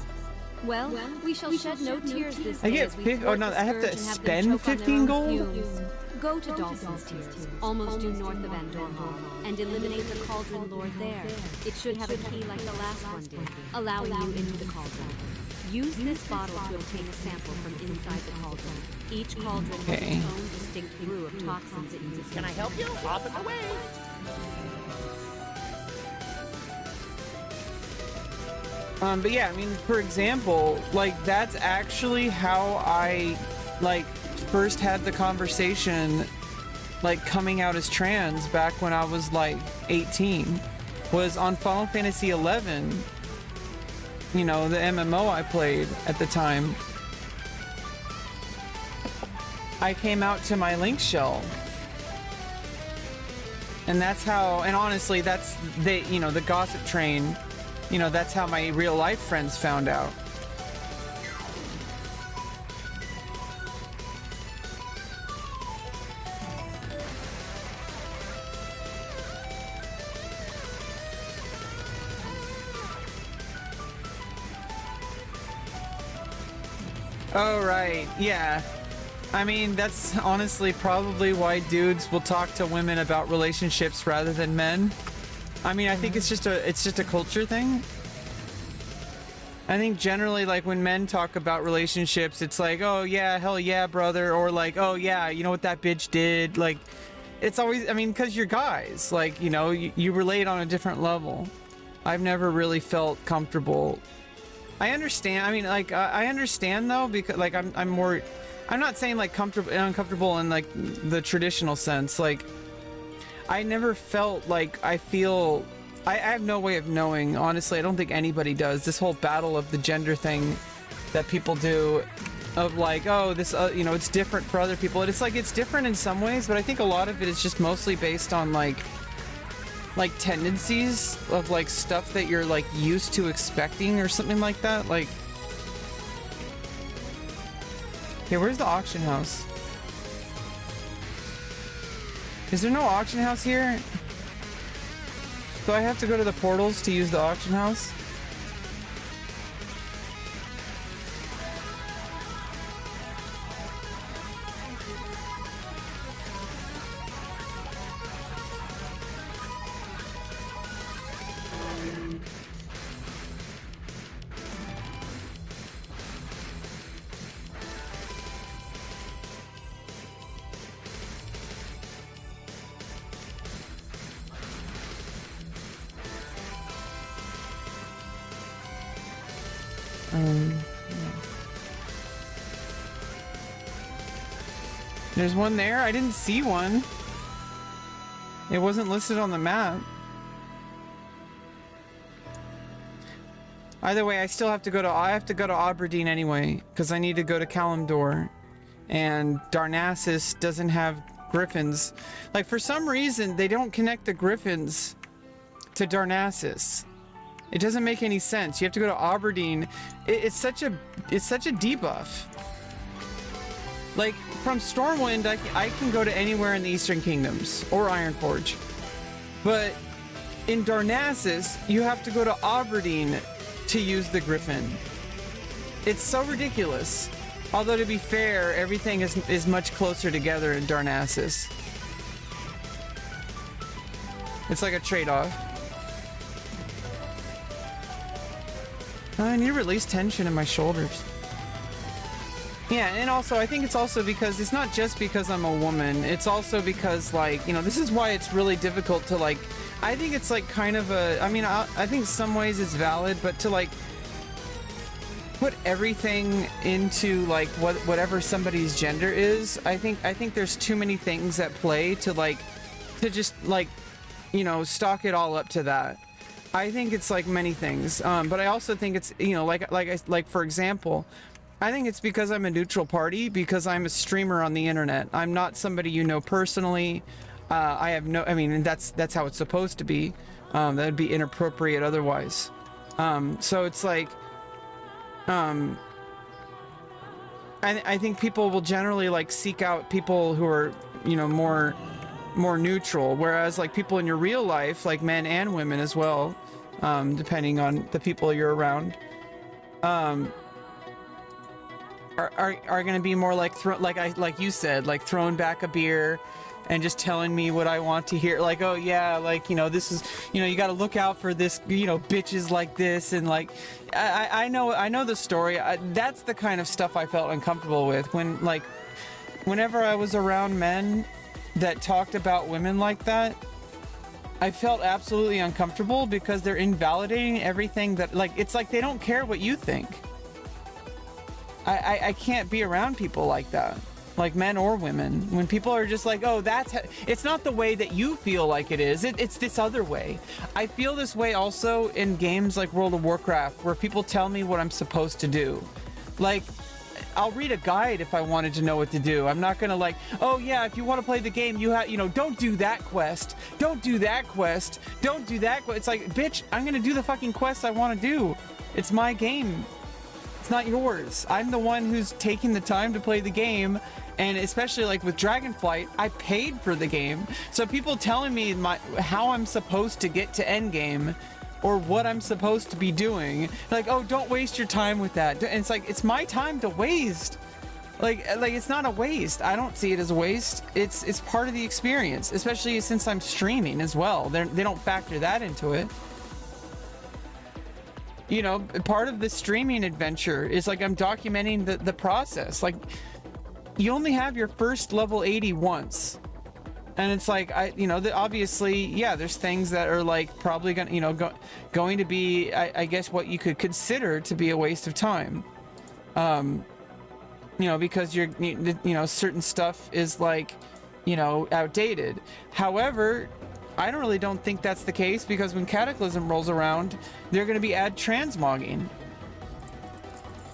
Well, we shall shed no tears this day as we thwart the I have to scourge and have them spend choke on their 15 own gold? fumes. Go to Dawson's Tears, almost due north of Andor Hall, and eliminate the Cauldron Lord there. It should have a key like the last one did, allowing you into the cauldron. Use this bottle to obtain a sample from inside the cauldron. Each cauldron has its own distinct brew of toxins it uses. Can I help you? Off and away. But yeah, I mean, for example, like, that's actually how I, like, first had the conversation, like, coming out as trans back when I was, like, 18, was on Final Fantasy 11, you know, the MMO I played at the time. I came out to my Link shell. And that's how, and honestly, that's, you know, the gossip train, you know, that's how my real life friends found out. Oh, right. Yeah. I mean, that's honestly probably why dudes will talk to women about relationships rather than men. I mean, I think it's just a culture thing. I think generally, like, when men talk about relationships, it's like, oh yeah, hell yeah, brother, or like, oh yeah, you know what that bitch did? Like, it's always, I mean, because you're guys, like, you know, you relate on a different level. I've never really felt comfortable. I understand. I mean, like, I understand though, because like I'm more. I'm not saying like uncomfortable in like the traditional sense. Like, I never felt like I feel. I have no way of knowing. Honestly, I don't think anybody does. This whole battle of the gender thing that people do, of like, oh, this, you know, it's different for other people. And it's like it's different in some ways, but I think a lot of it is just mostly based on like tendencies of like stuff that you're like used to expecting or something like that. Like, okay, where's the auction house? Is there no auction house here? Do I have to go to the portals to use the auction house? There's one there? I didn't see one. It wasn't listed on the map. Either way, I still have to go to, I have to go to Aberdeen anyway, because I need to go to Kalimdor. And Darnassus doesn't have griffins. Like, for some reason, they don't connect the griffins to Darnassus. It doesn't make any sense. You have to go to Aberdeen. It's such a debuff. Like, from Stormwind, I can go to anywhere in the Eastern Kingdoms, or Ironforge. But in Darnassus, you have to go to Aberdeen to use the Griffin. It's so ridiculous. Although, to be fair, everything is much closer together in Darnassus. It's like a trade-off. I need to release tension in my shoulders. Yeah, and also, I think it's also because it's not just because I'm a woman. It's also because, like, you know, this is why it's really difficult to, like, I think it's, like, kind of a, I mean, I think some ways it's valid, but to, like, put everything into, like, whatever somebody's gender is, I think there's too many things at play to, like, to just, like, you know, stock it all up to that. I think it's, like, many things, but I also think it's, you know, like for example, I think it's because I'm a neutral party, because I'm a streamer on the internet. I'm not somebody you know personally. I have no, I mean, that's how it's supposed to be. That'd be inappropriate otherwise. So it's like, I think people will generally like seek out people who are, you know, more more neutral, whereas like people in your real life, like men and women as well, depending on the people you're around, are going to be more like like you said, like throwing back a beer and just telling me what I want to hear. Like, oh yeah, like, you know, this is, you know, you got to look out for this, you know, bitches like this. And like, I know the story. That's the kind of stuff I felt uncomfortable with when, like, whenever I was around men that talked about women like that, I felt absolutely uncomfortable because they're invalidating everything that, like, it's like they don't care what you think. I can't be around people like that, like men or women. When people are just like, oh, it's not the way that you feel like it is. It's this other way. I feel this way also in games like World of Warcraft, where people tell me what I'm supposed to do. Like, I'll read a guide if I wanted to know what to do. I'm not gonna like, oh yeah, if you want to play the game, you have, you know, don't do that quest, don't do that quest, don't do that quest. It's like, bitch, I'm gonna do the fucking quest I want to do. It's my game. It's not yours. I'm the one who's taking the time to play the game, and especially like with Dragonflight, I paid for the game. So people telling me how I'm supposed to get to endgame, or what I'm supposed to be doing, like, oh, don't waste your time with that. And it's like, it's my time to waste. Like it's not a waste. I don't see it as a waste. It's part of the experience, especially since I'm streaming as well. They don't factor that into it. You know, part of the streaming adventure is like I'm documenting the process. Like, you only have your first level 80 once. And it's like, obviously, yeah, there's things that are like probably gonna, you know, going to be, I guess, what you could consider to be a waste of time. You know, because you know, certain stuff is like, you know, outdated. However, I don't think that's the case, because when Cataclysm rolls around, they're going to be add transmogging.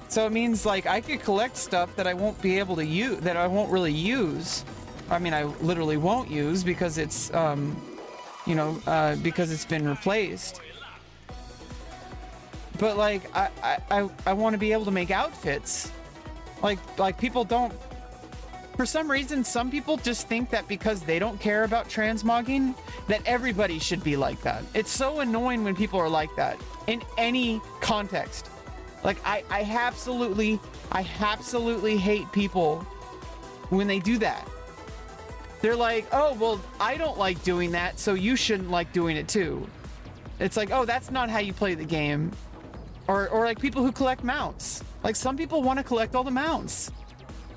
So it means like I could collect stuff that I won't be able to use, that I won't really use. I mean, I literally won't use because it's, you know, because it's been replaced. But like, I want to be able to make outfits. Like people don't, for some reason, some people just think that because they don't care about transmogging, that everybody should be like that. It's so annoying when people are like that in any context. Like, I absolutely hate people when they do that. They're like, oh, well, I don't like doing that, so you shouldn't like doing it too. It's like, oh, that's not how you play the game. Or like people who collect mounts. Like, some people want to collect all the mounts.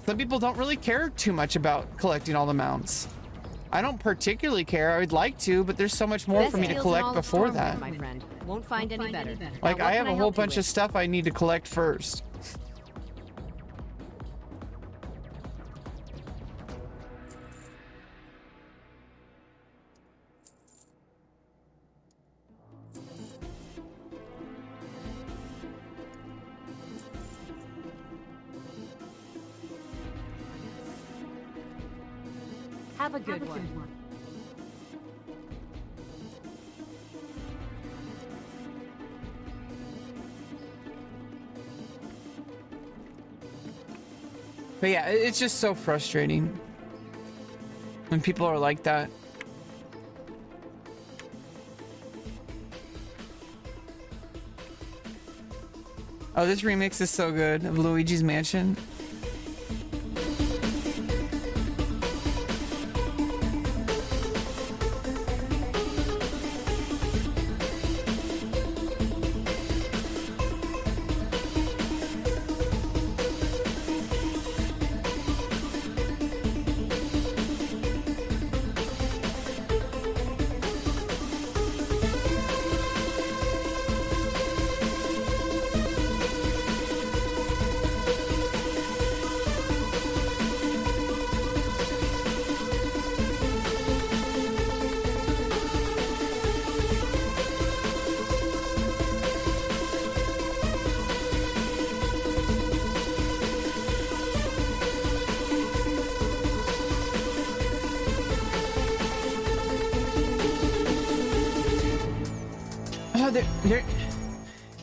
Some people don't really care too much about collecting all the mounts. I don't particularly care. I would like to, but there's so much more for me to collect before that. My friend. Won't find any better. Like, I have a whole bunch of stuff I need to collect first. Have a good one. But yeah, it's just so frustrating when people are like that. Oh, this remix is so good of Luigi's Mansion.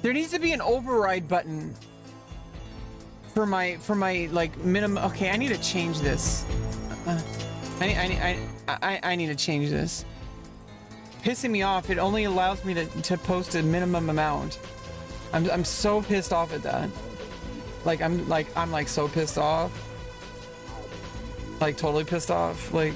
There needs to be an override button for my like minimum. Okay, I need to change this. I need to change this. Pissing me off. It only allows me to post a minimum amount. I'm so pissed off at that. Like I'm like so pissed off. Like totally pissed off. Like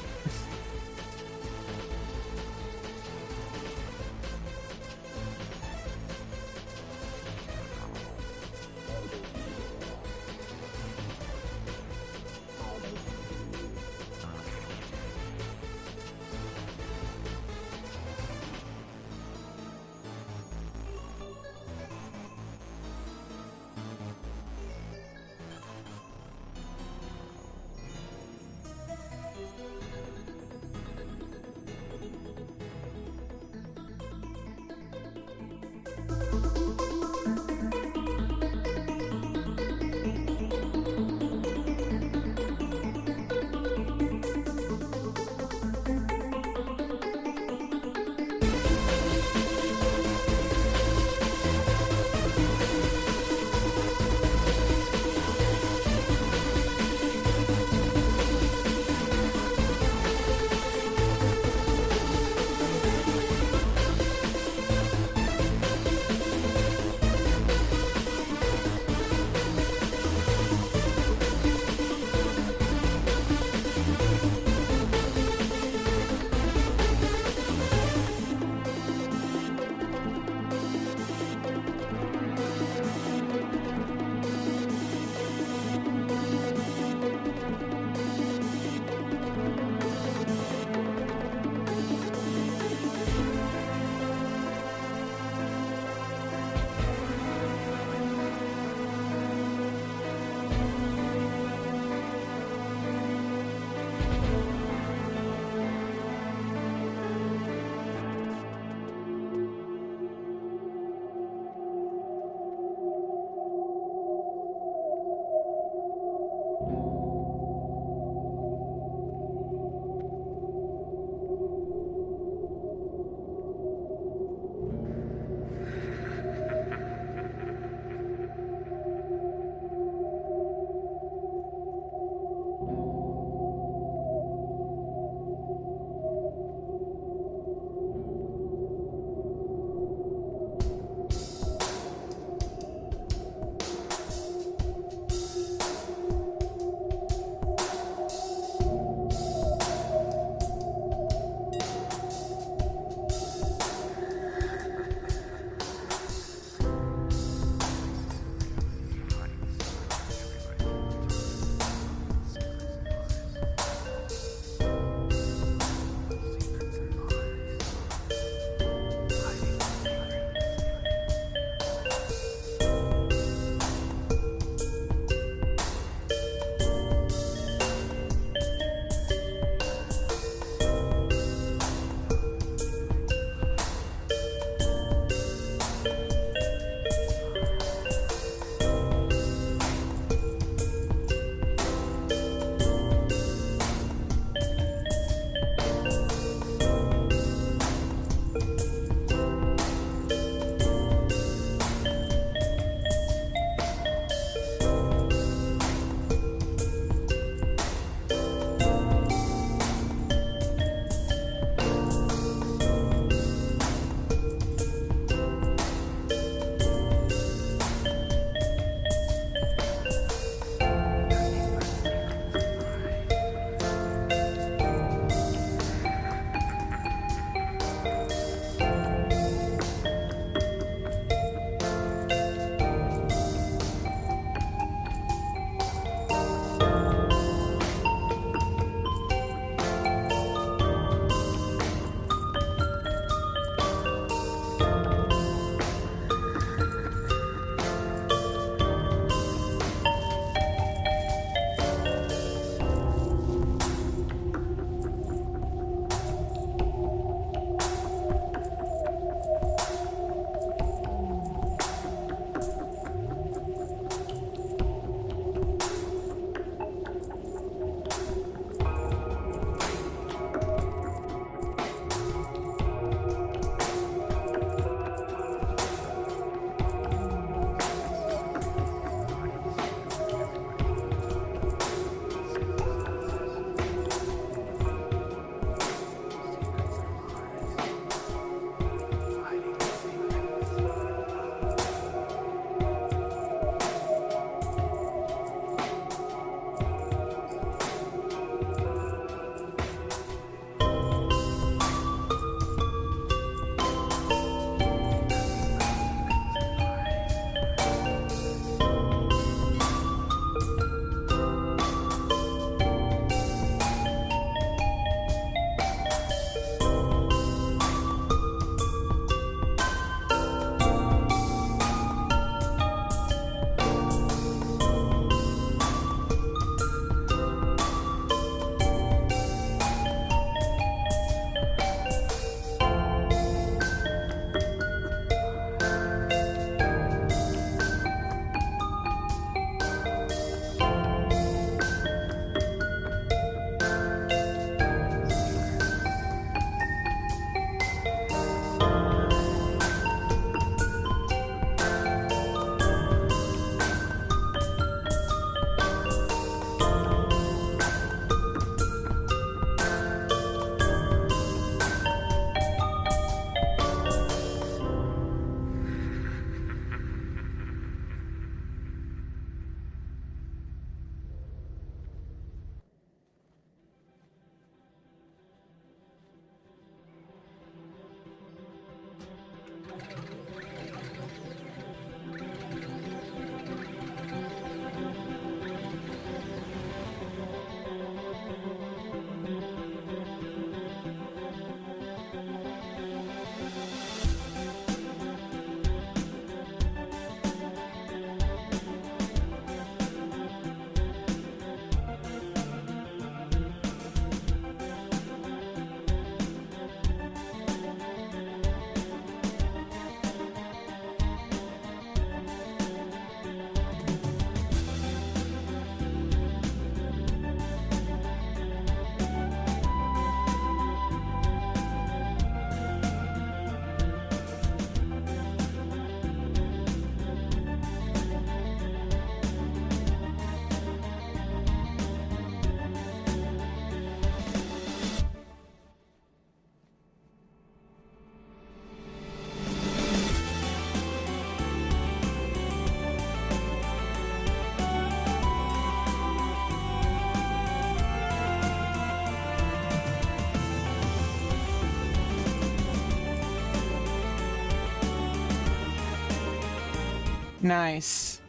Nice.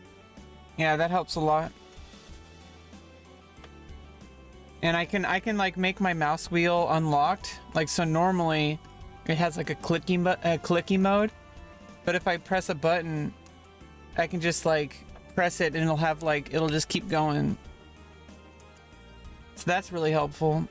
Yeah, that helps a lot. And I can like make my mouse wheel unlocked. Like, so normally it has like a clicky mode, but if I press a button, I can just like press it and it'll have like, it'll just keep going. So that's really helpful.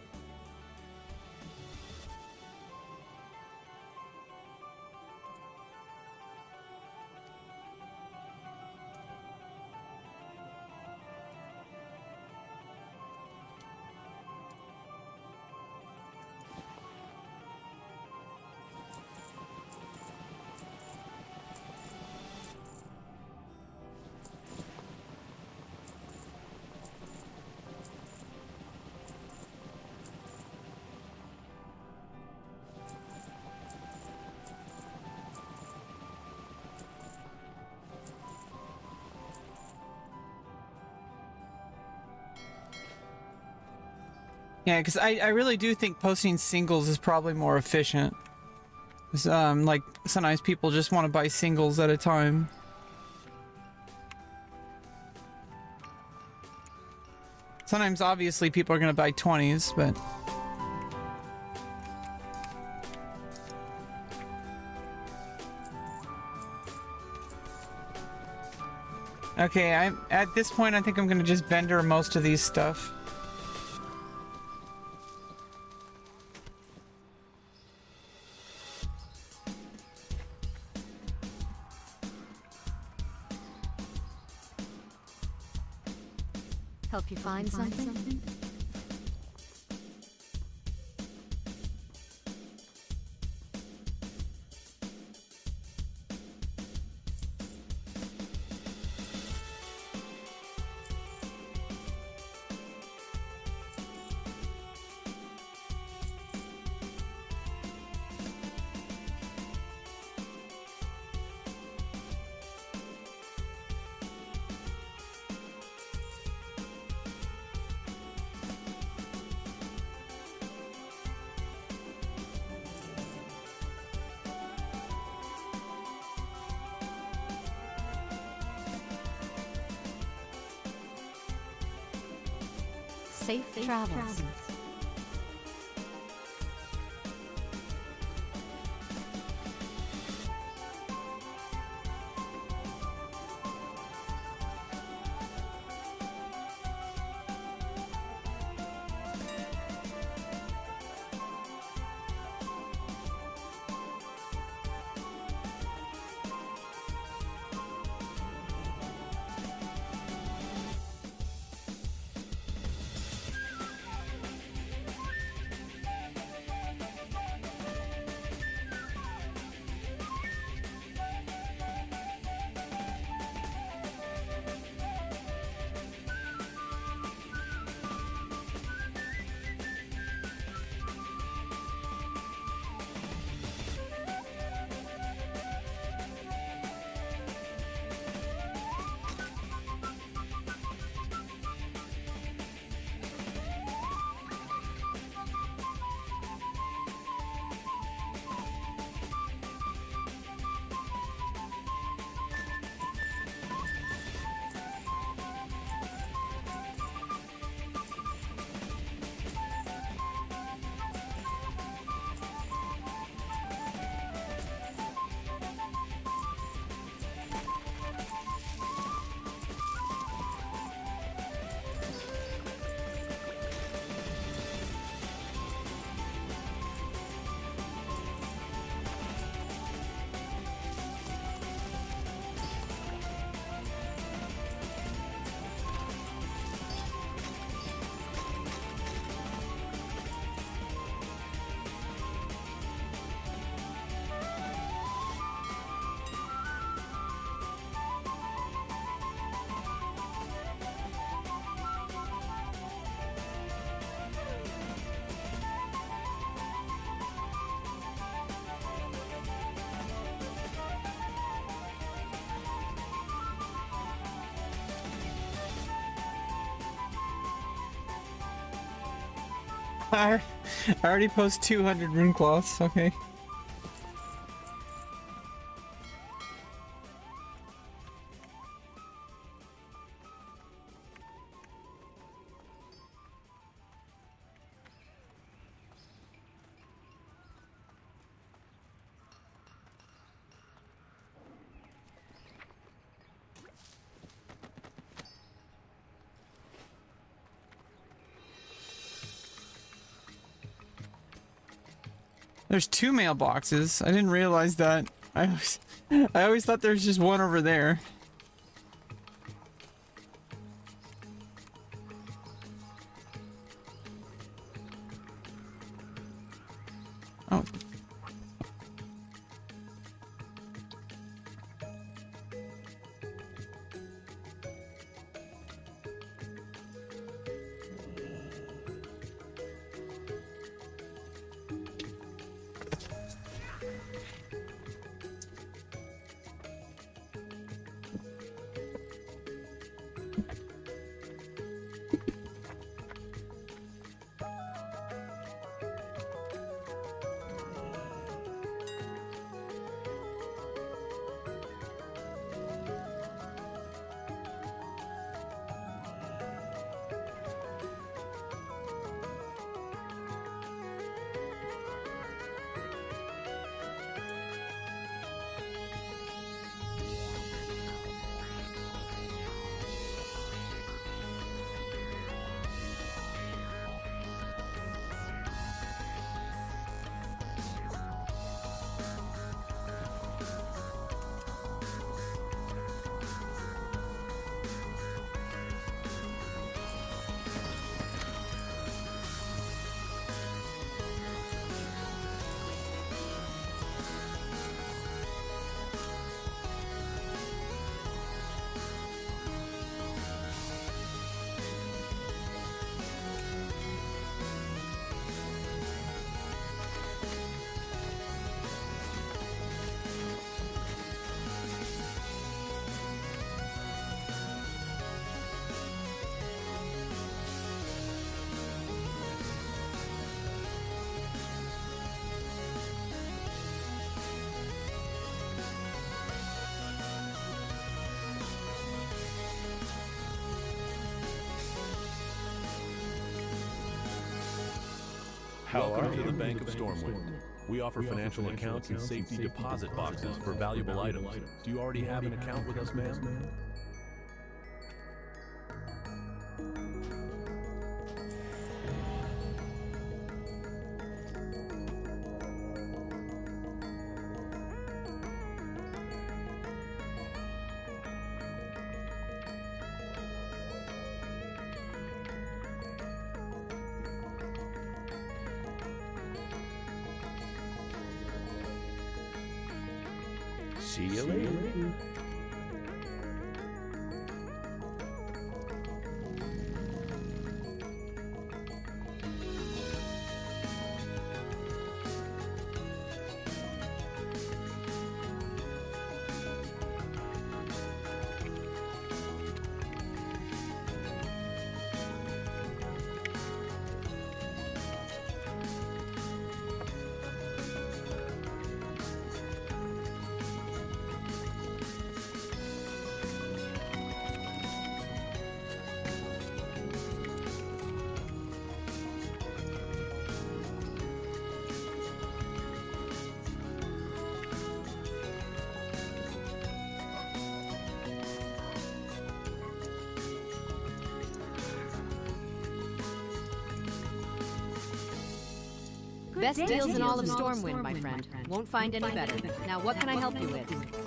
Yeah, because I really do think posting singles is probably more efficient. 'Cause, like, sometimes people just want to buy singles at a time. Sometimes, obviously, people are going to buy 20s, but... Okay, at this point, I think I'm going to just vendor most of these stuff. Help you find something? Safe travels. I already post 200 rune cloths, okay. There's 2 mailboxes. I didn't realize that. I always thought there was just one over there. Oh. Welcome to the Bank of Stormwind. We offer financial accounts and safety deposit boxes for valuable items. Do you already have an account with us, ma'am? See you later. Best deals in all of Stormwind, my friend. Won't find any better. Now, what can I help you with?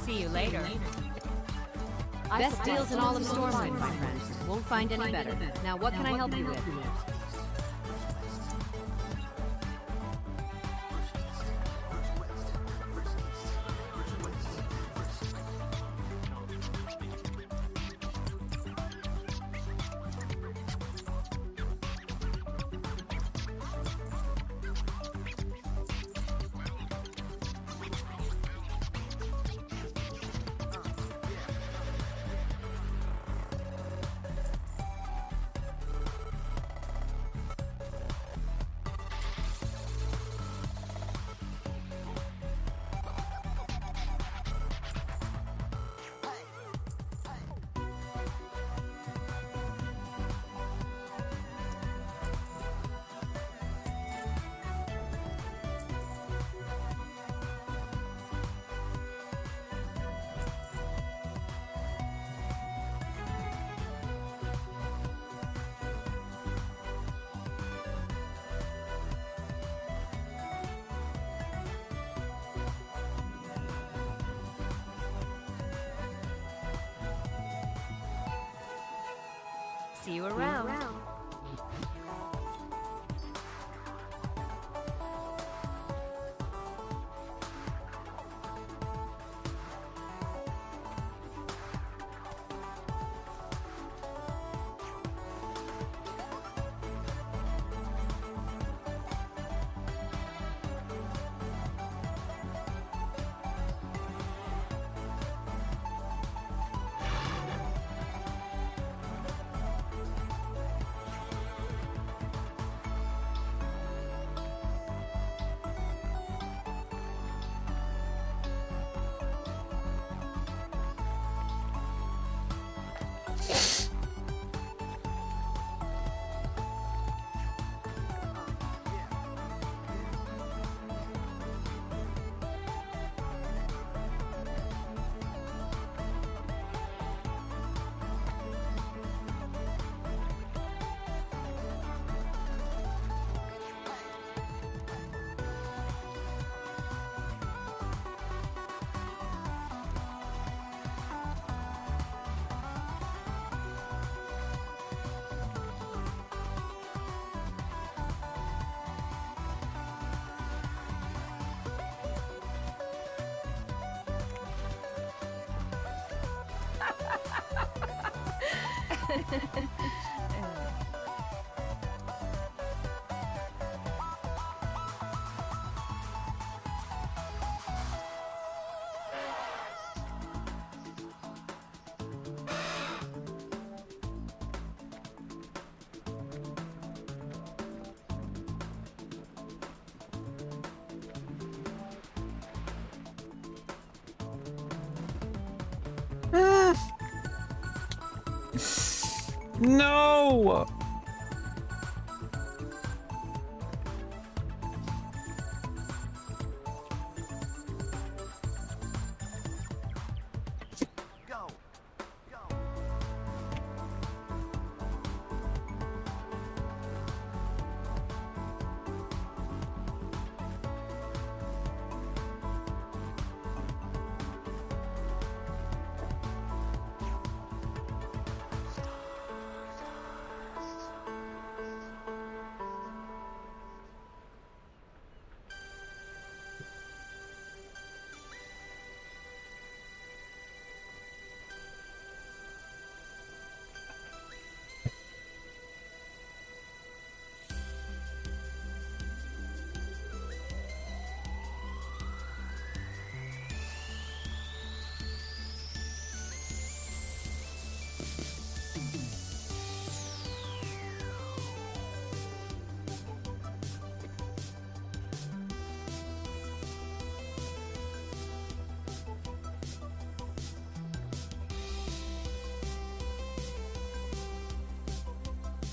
See you later. Best deals in all of Stormwind, my friend. Won't find any better. Now, what can I help you with? See you around. No!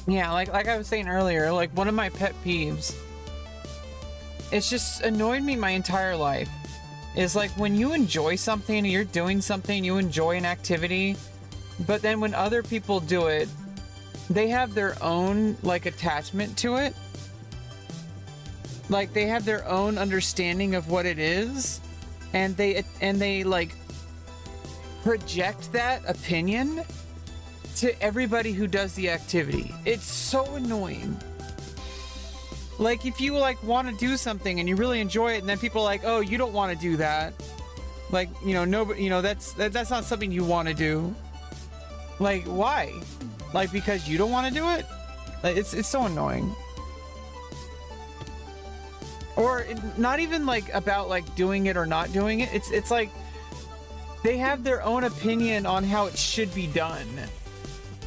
Yeah, like I was saying earlier, like one of my pet peeves, it's just annoyed me my entire life, is like when you enjoy something, you're doing something, you enjoy an activity, but then when other people do it, they have their own like attachment to it. Like they have their own understanding of what it is, and they like project that opinion to everybody who does the activity. It's so annoying. Like if you like want to do something and you really enjoy it, and then people are like, oh, you don't want to do that. Like, you know, nobody, you know, that's not something you want to do. Like, why? Like, because you don't want to do it? Like, it's so annoying. Or not even like about like doing it or not doing it. It's like they have their own opinion on how it should be done.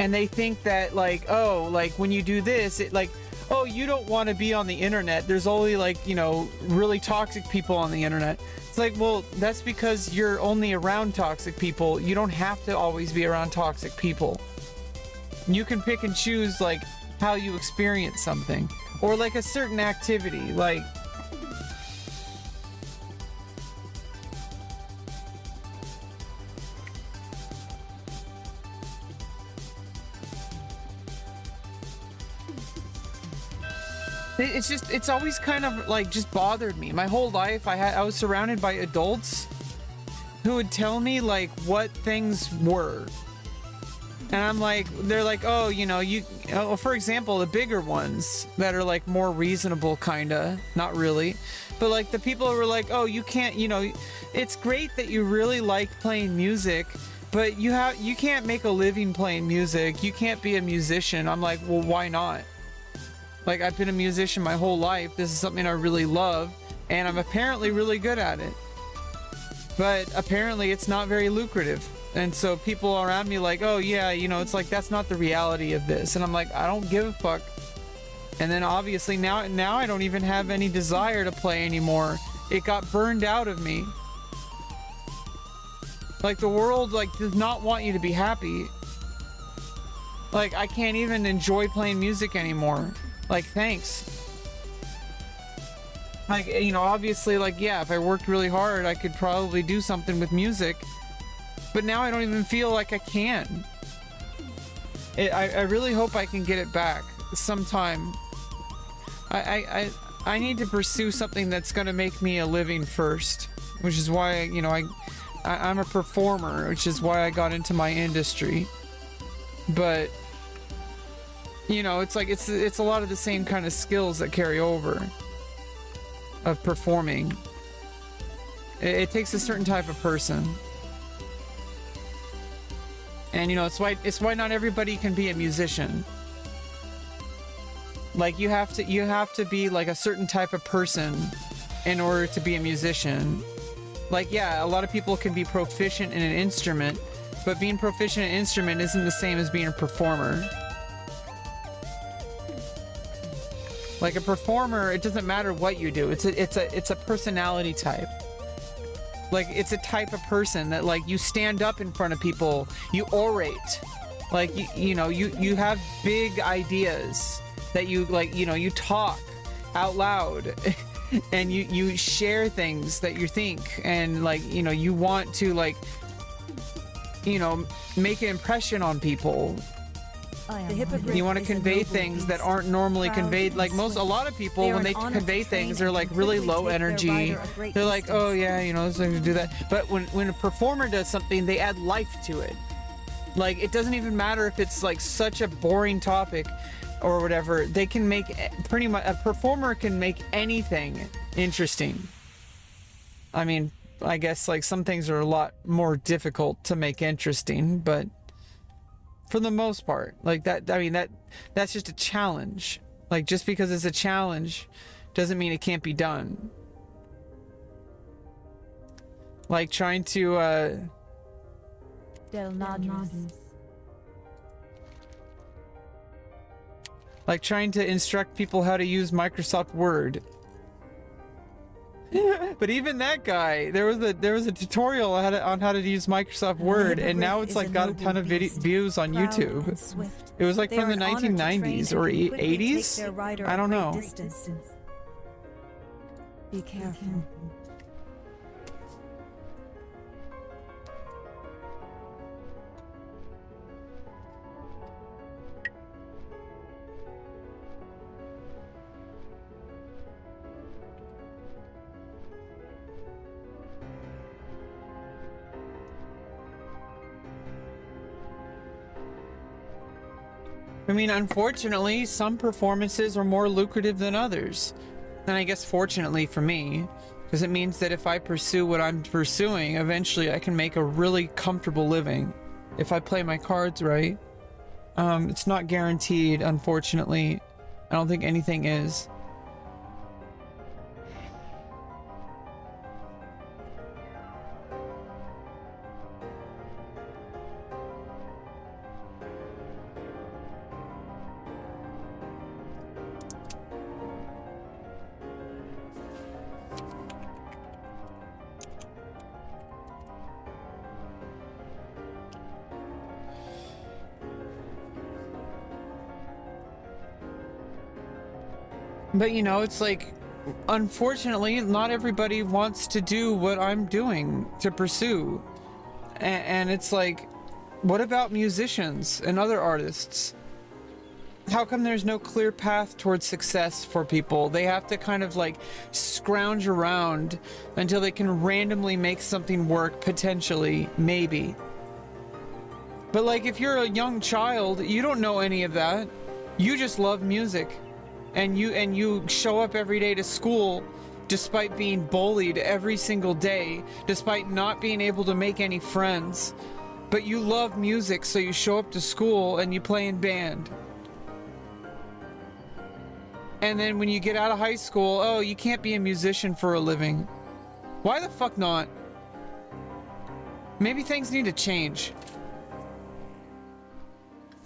And they think that like, oh, like when you do this, it like, oh, you don't want to be on the internet. There's only like, you know, really toxic people on the internet. It's like, well, that's because you're only around toxic people. You don't have to always be around toxic people. You can pick and choose like how you experience something, or like a certain activity. Like, it's just, it's always kind of like just bothered me. My whole life I was surrounded by adults who would tell me like what things were. And I'm like, they're like, oh, you know, for example, the bigger ones that are like more reasonable, kinda, not really, but like the people who were like, oh, you can't, you know, it's great that you really like playing music, but you can't make a living playing music. You can't be a musician. I'm like, well, why not? Like, I've been a musician my whole life. This is something I really love, and I'm apparently really good at it. But apparently it's not very lucrative. And so people around me like, oh yeah, you know, it's like, that's not the reality of this. And I'm like, I don't give a fuck. And then obviously now I don't even have any desire to play anymore. It got burned out of me. Like, the world like does not want you to be happy. Like, I can't even enjoy playing music anymore. Like, thanks. Like, you know, obviously, like, yeah, if I worked really hard, I could probably do something with music. But now I don't even feel like I can. I really hope I can get it back sometime. I need to pursue something that's going to make me a living first, which is why, you know, I'm a performer, which is why I got into my industry. But, you know, it's like, it's a lot of the same kind of skills that carry over of performing. It takes a certain type of person. And, you know, it's why not everybody can be a musician. Like, you have to be like a certain type of person in order to be a musician. Like, yeah, a lot of people can be proficient in an instrument, but being proficient in an instrument isn't the same as being a performer. Like, a performer, it doesn't matter what you do. It's a personality type. Like, it's a type of person that, like, you stand up in front of people, you orate. Like, you know, you have big ideas that you, like, you know, you talk out loud and you share things that you think, and, like, you know, you want to, like, you know, make an impression on people. You want to convey things that aren't normally conveyed. Like, a lot of people, when they convey things, they're like really low energy. They're like, oh yeah, you know, it's like to do that. But when a performer does something, they add life to it. Like, it doesn't even matter if it's like such a boring topic or whatever. They can make pretty much, a performer can make anything interesting. I mean, I guess like some things are a lot more difficult to make interesting, but for the most part, like that, I mean, that's just a challenge. Like, just because it's a challenge doesn't mean it can't be done. Like trying to like trying to instruct people how to use Microsoft Word. But even that guy, there was a tutorial on how to use Microsoft Word, and now it's like got a ton of views on YouTube. It was like from the 1990s or 80s. I don't know. Be careful. I mean, unfortunately, some performances are more lucrative than others. And I guess fortunately for me, because it means that if I pursue what I'm pursuing, eventually I can make a really comfortable living if I play my cards right. It's not guaranteed, unfortunately. I don't think anything is. But, you know, it's like, unfortunately, not everybody wants to do what I'm doing to pursue. And it's like, what about musicians and other artists? How come there's no clear path towards success for people? They have to kind of like scrounge around until they can randomly make something work, potentially, maybe. But like, if you're a young child, you don't know any of that. You just love music, and you show up every day to school despite being bullied every single day, despite not being able to make any friends. But you love music, so you show up to school and you play in band. And then when you get out of high school, oh, you can't be a musician for a living. Why the fuck not? Maybe things need to change.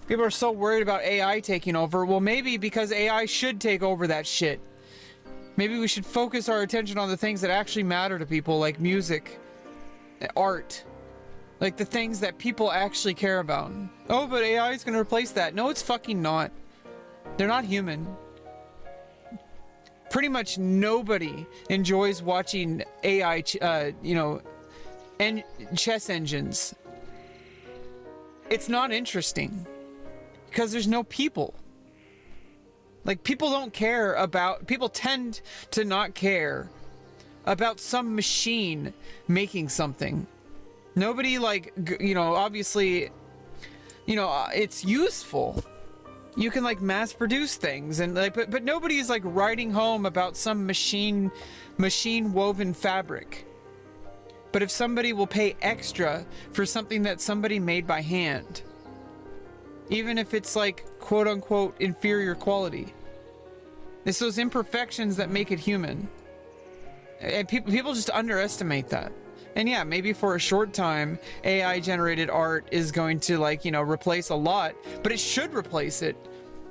People are so worried about AI taking over. Well, maybe because AI should take over that shit. Maybe we should focus our attention on the things that actually matter to people, like music, art, like the things that people actually care about. Oh, but AI is going to replace that. No, it's fucking not. They're not human. Pretty much nobody enjoys watching AI, and chess engines. It's not interesting because there's no people. Like, people don't care about, people tend to not care about some machine making something. Nobody, like, obviously, it's useful. You can, like, mass produce things and like, but nobody's like writing home about some machine woven fabric. But if somebody will pay extra for something that somebody made by hand, even if it's like quote unquote inferior quality, it's those imperfections that make it human. And people just underestimate that. And yeah, maybe for a short time, AI generated art is going to, like, replace a lot, but it should replace it.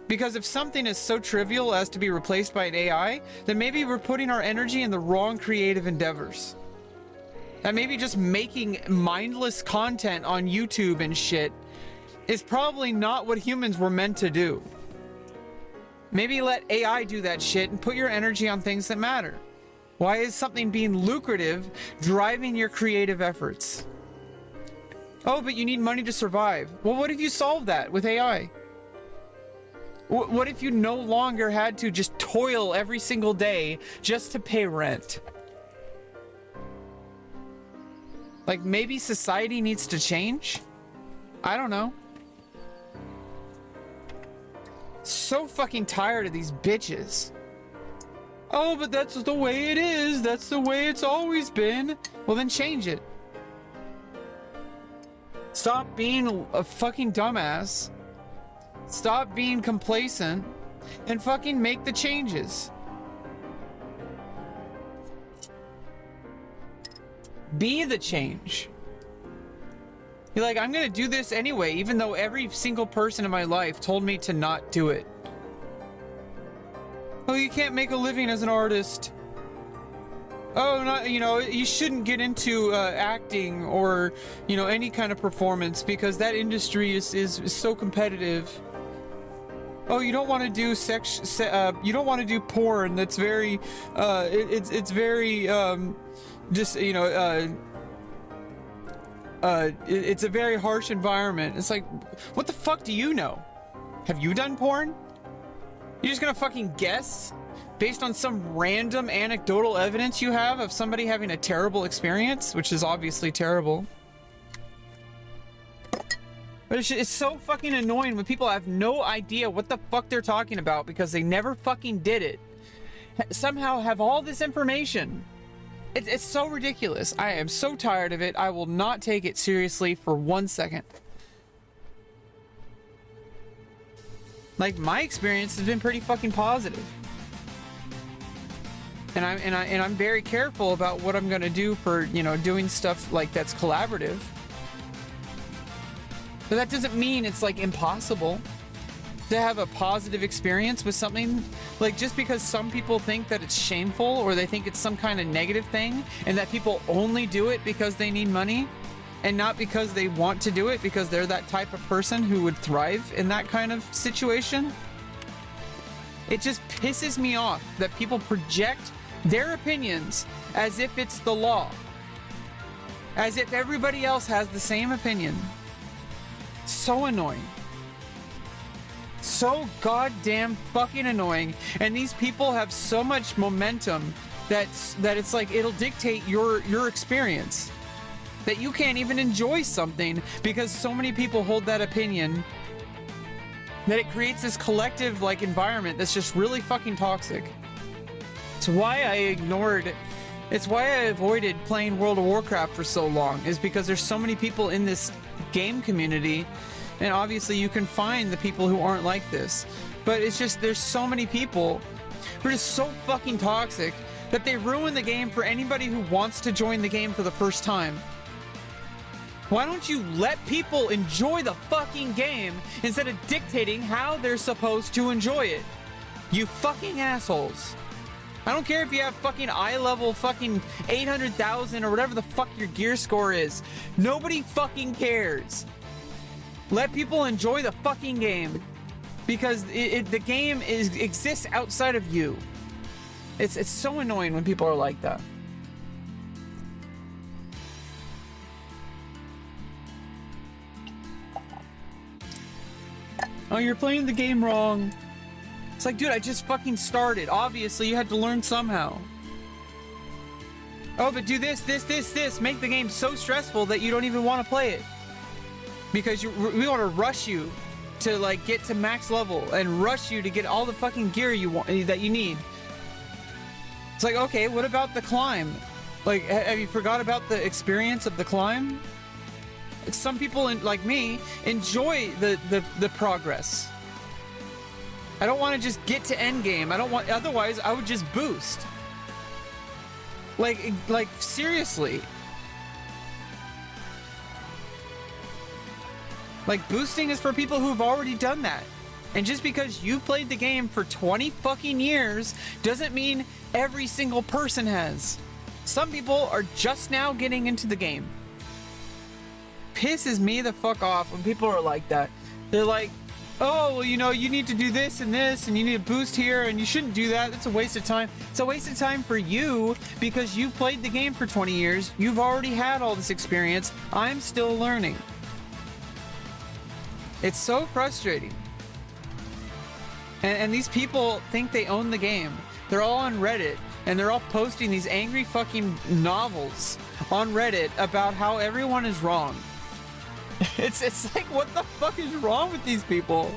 Because if something is so trivial as to be replaced by an AI, then maybe we're putting our energy in the wrong creative endeavors. And maybe just making mindless content on YouTube and shit is probably not what humans were meant to do. Maybe let AI do that shit and put your energy on things that matter. Why is something being lucrative driving your creative efforts? Oh, but you need money to survive. Well, what if you solve that with AI? What if you no longer had to just toil every single day just to pay rent? Like, maybe society needs to change? I don't know. So fucking tired of these bitches. Oh, but that's the way it is. That's the way it's always been. Well, then change it. Stop being a fucking dumbass. Stop being complacent and fucking make the changes. Be the change. You're like, I'm gonna do this anyway, even though every single person in my life told me to not do it. Oh, you can't make a living as an artist. Oh, not, you shouldn't get into acting or, any kind of performance because that industry is so competitive. Oh, you don't want to do you don't want to do porn. That's very, it's very, just, it's a very harsh environment. It's like, what the fuck do you know? Have you done porn? You're just gonna fucking guess based on some random anecdotal evidence you have of somebody having a terrible experience, which is obviously terrible. But it's so fucking annoying when people have no idea what the fuck they're talking about because they never fucking did it. Somehow have all this information. It's so ridiculous. I am so tired of it. I will not take it seriously for 1 second. Like, my experience has been pretty fucking positive. And I'm very careful about what I'm gonna do for, doing stuff like that's collaborative. But that doesn't mean it's like impossible to have a positive experience with something. Like, just because some people think that it's shameful or they think it's some kind of negative thing and that people only do it because they need money and not because they want to do it because they're that type of person who would thrive in that kind of situation. It just pisses me off that people project their opinions as if it's the law, as if everybody else has the same opinion. So annoying. So goddamn fucking annoying. And these people have so much momentum that it's like it'll dictate your experience. that you can't even enjoy something because so many people hold that opinion, that it creates this collective like environment that's just really fucking toxic. It's why I avoided playing World of Warcraft for so long, is because there's so many people in this game community, and obviously you can find the people who aren't like this, but it's just there's so many people who are just so fucking toxic that they ruin the game for anybody who wants to join the game for the first time. Why don't you let people enjoy the fucking game instead of dictating how they're supposed to enjoy it? You fucking assholes. I don't care if you have fucking eye level fucking 800,000 or whatever the fuck your gear score is. Nobody fucking cares. Let people enjoy the fucking game because the game exists outside of you. It's so annoying when people are like that. Oh, you're playing the game wrong. It's like, dude, I just fucking started. Obviously, you had to learn somehow. Oh, but do this. Make the game so stressful that you don't even want to play it. Because we want to rush you to, like, get to max level and rush you to get all the fucking gear you want, that you need. It's like, okay, what about the climb? Like, have you forgot about the experience of the climb? Some people, like me, enjoy the progress. I don't want to just get to end game. I don't want, otherwise I would just boost. Like seriously. Like, boosting is for people who've already done that. And just because you played the game for 20 fucking years doesn't mean every single person has. Some people are just now getting into the game. Pisses me the fuck off when people are like that. They're like, oh, well, you know, you need to do this and this, and you need to boost here, and you shouldn't do that. It's a waste of time. It's a waste of time for you because you played the game for 20 years. You've already had all this experience. I'm still learning. It's so frustrating. And these people think they own the game. They're all on Reddit, and they're all posting these angry fucking novels on Reddit about how everyone is wrong. It's like, what the fuck is wrong with these people?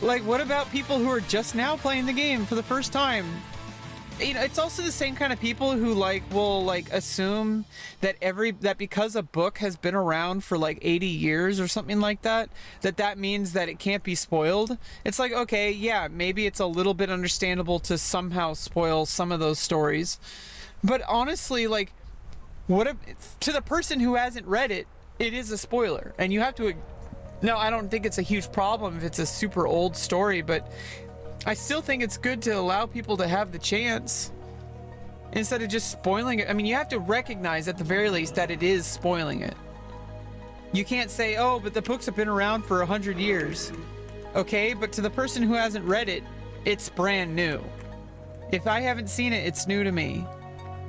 Like, what about people who are just now playing the game for the first time? You know, it's also the same kind of people who will assume that that because a book has been around for like 80 years or something like that, that means that it can't be spoiled. It's like, okay, yeah, maybe it's a little bit understandable to somehow spoil some of those stories, but honestly, like, what if, to the person who hasn't read it, it is a spoiler, and you have to. No, I don't think it's a huge problem if it's a super old story, but I still think it's good to allow people to have the chance instead of just spoiling it. I mean, you have to recognize at the very least that it is spoiling it. You can't say, oh, but the books have been around for 100 years. Okay, but to the person who hasn't read it, it's brand new. If I haven't seen it, it's new to me.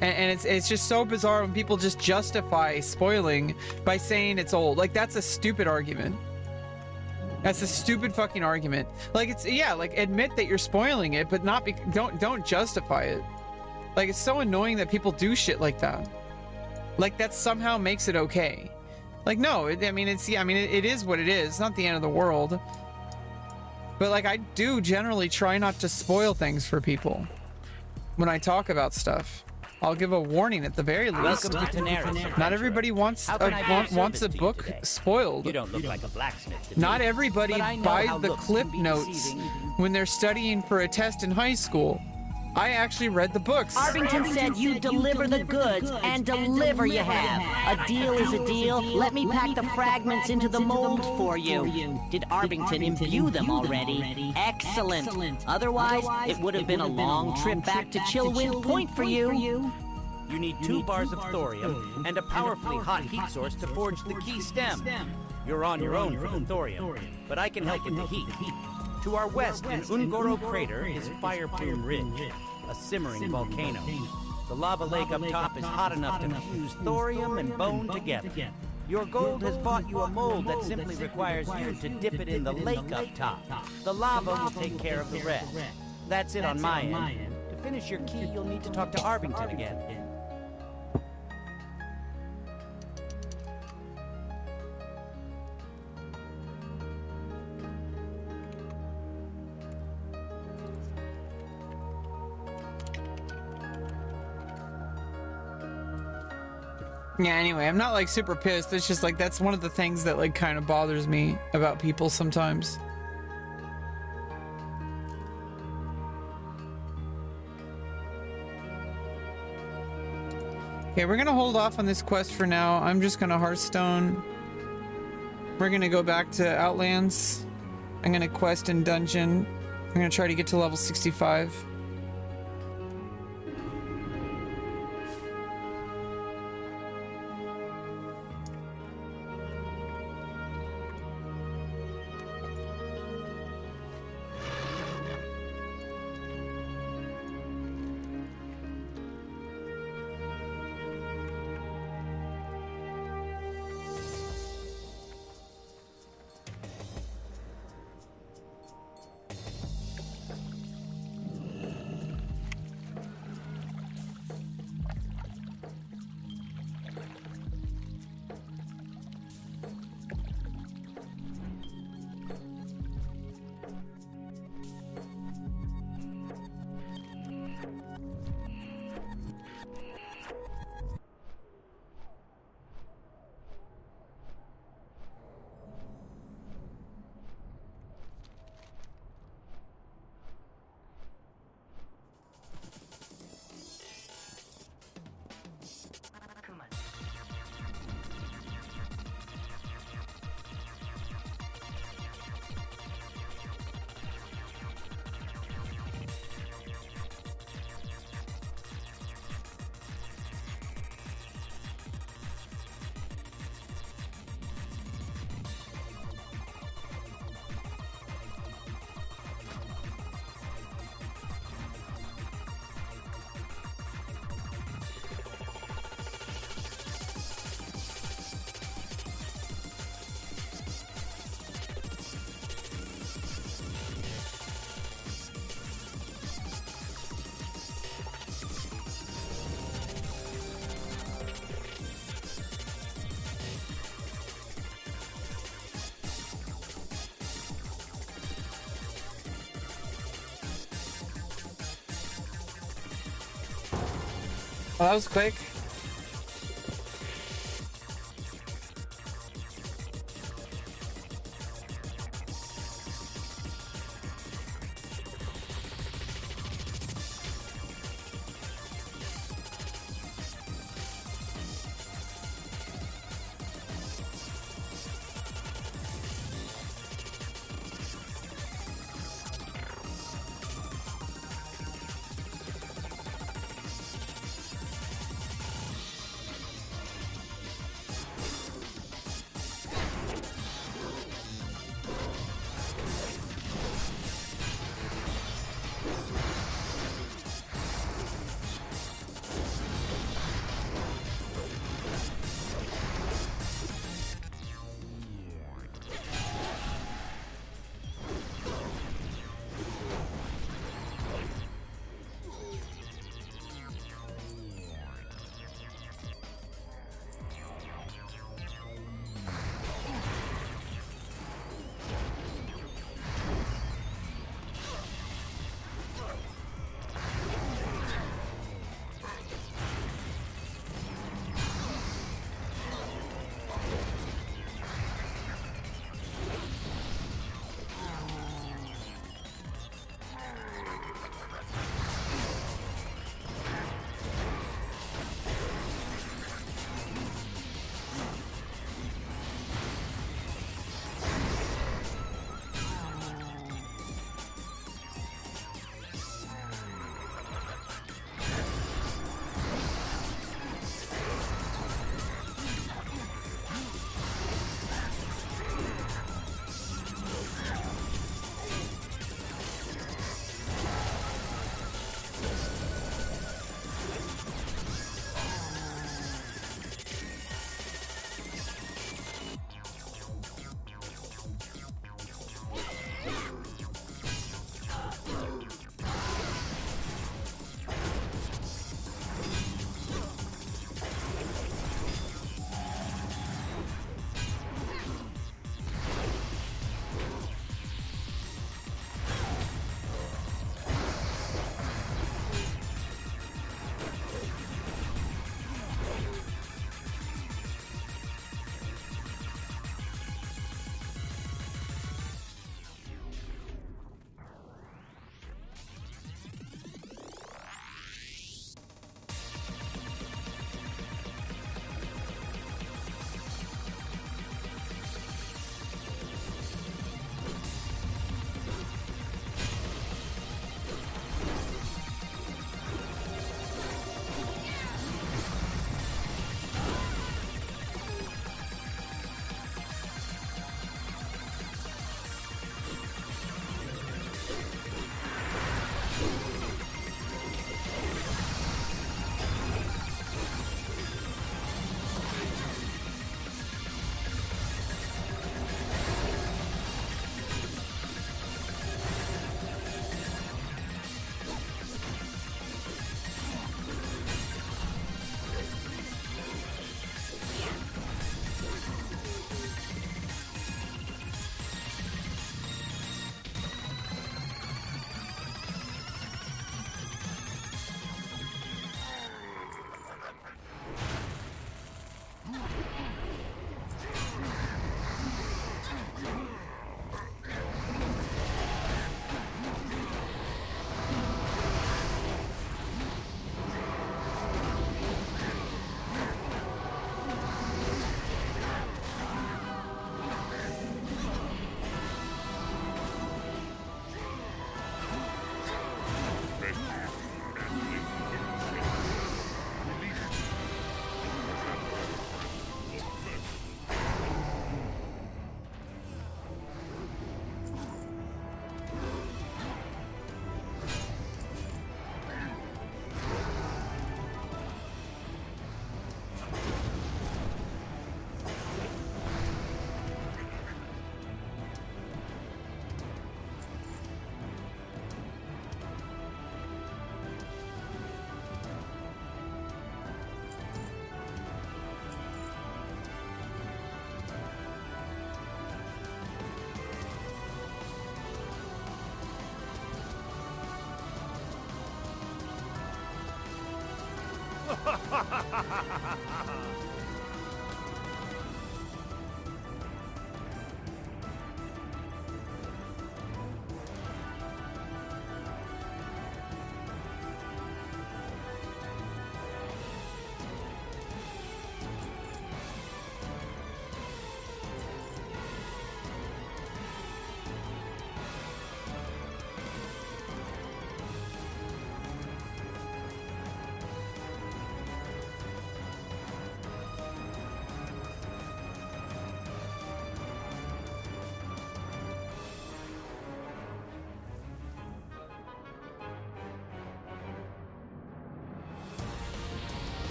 And it's just so bizarre when people just justify spoiling by saying it's old. Like, that's a stupid argument. That's a stupid fucking argument. Like, it's, yeah, like, admit that you're spoiling it, but don't justify it. Like, it's so annoying that people do shit like that. Like, that somehow makes it okay. Like, no, it is what it is. It's not the end of the world. But, like, I do generally try not to spoil things for people when I talk about stuff. I'll give a warning at the very least. Welcome to Tanaris. Not everybody wants a book spoiled. You don't look like a blacksmith to me. Not everybody But I know buys how the looks clip can be notes deceiving. when they're studying for a test in high school. I actually read the books. Arbington said you deliver the goods, and deliver you have. A deal is a deal. Let me pack the fragments into the mold for you. Did Arbington imbue them already? Excellent. Otherwise, it would have been a long trip back to Chillwind Point for you. You need 2 bars of thorium and a powerfully hot heat source to forge the key stem. You're on your own for the thorium, but I can help with the heat. To our west in Ungoro Crater is Fireplume Ridge, a simmering volcano. The lava lake up top is hot enough to fuse thorium and bone together. Your gold has bought you a mold that simply requires you to dip it in the lake up top. The lava will take care of the rest. That's it on my end. To finish your key, you'll need to talk to Arbington again. Yeah, anyway, I'm not like super pissed. It's just like that's one of the things that like kind of bothers me about people sometimes. Okay, we're gonna hold off on this quest for now. I'm just gonna Hearthstone. We're gonna go back to Outlands. I'm gonna quest in dungeon. I'm gonna try to get to level 65. Well, that was quick.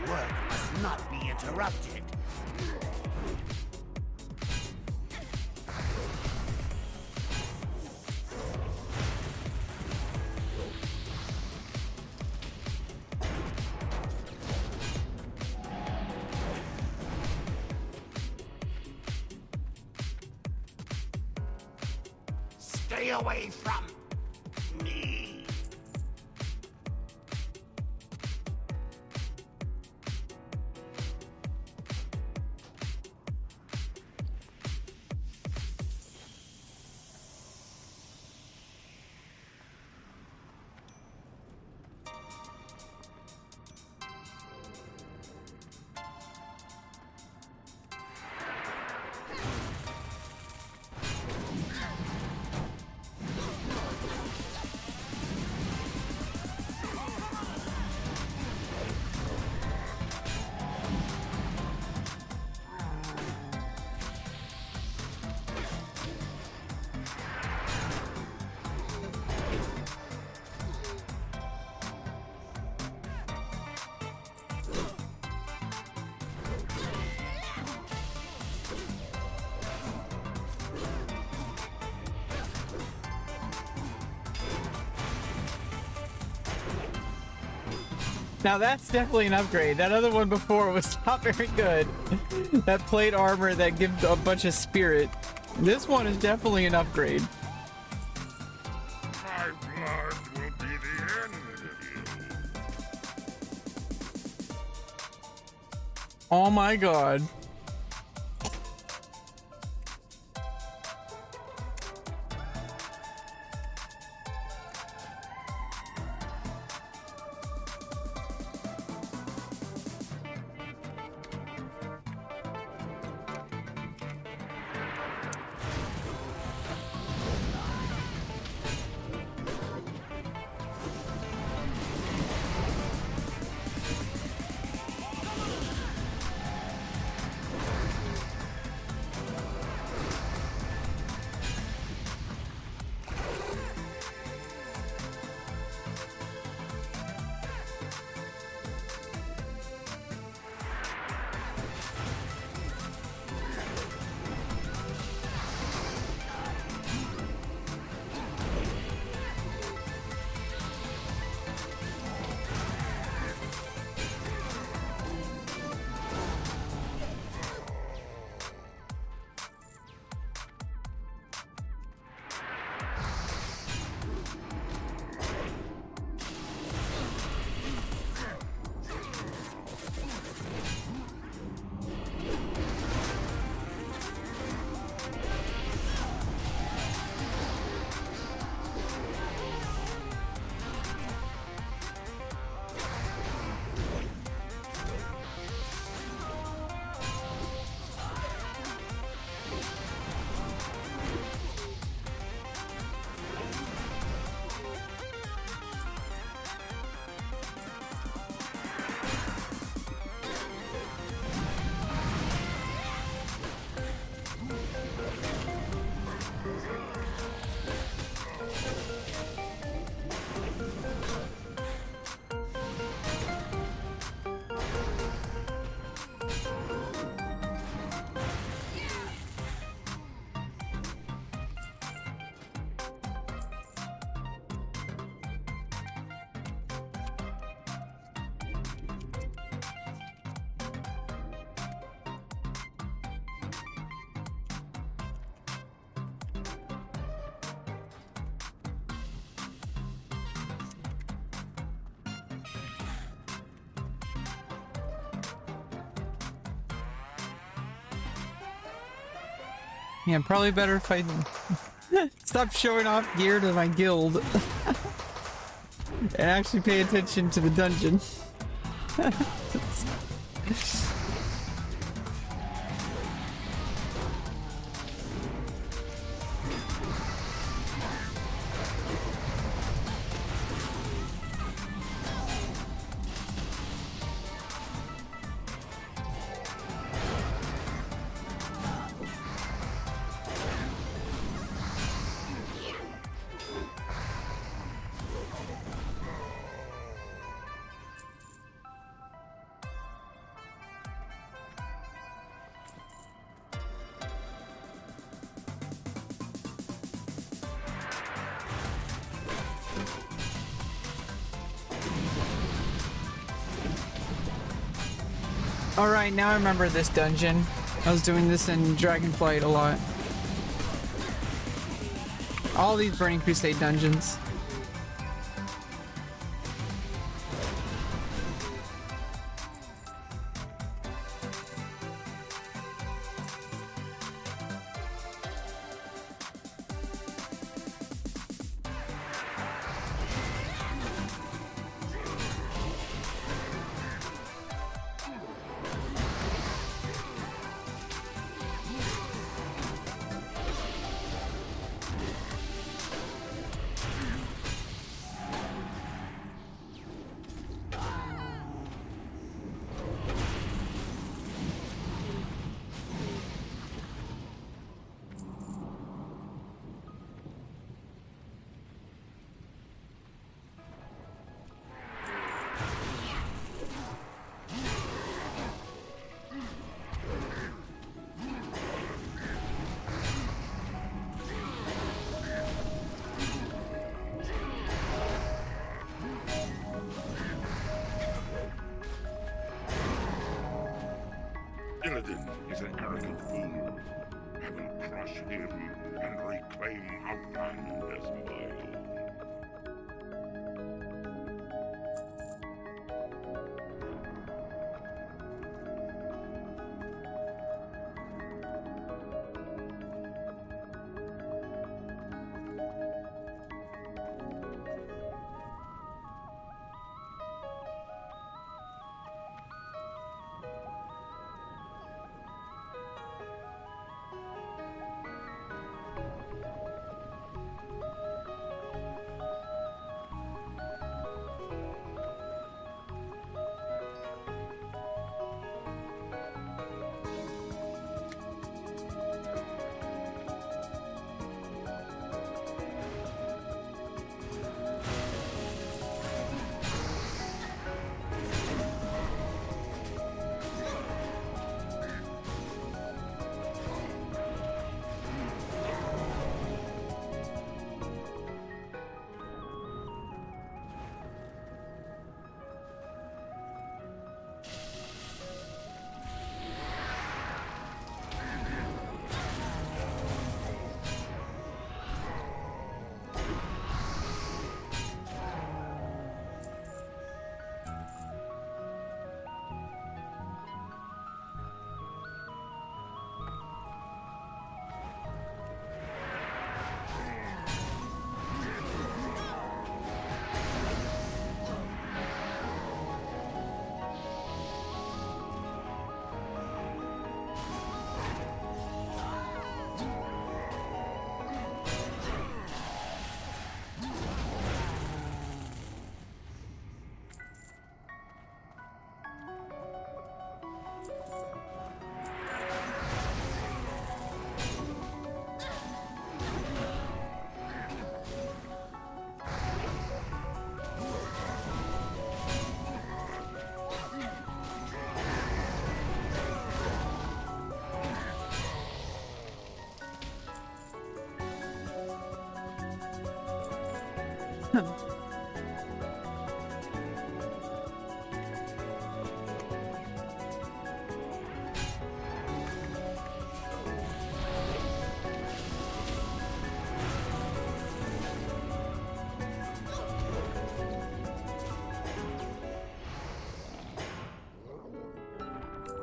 work must not be interrupted. Stay away from me. Now that's definitely an upgrade. That other one before was not very good. That plate armor that gives a bunch of spirit. This one is definitely an upgrade. My blood will be the end of you. Oh my god. Yeah, probably better if I stop showing off gear to my guild and actually pay attention to the dungeon. Alright, now I remember this dungeon. I was doing this in Dragonflight a lot. All these Burning Crusade dungeons. Illidan is an arrogant fool. I will crush him and reclaim Outland as my own.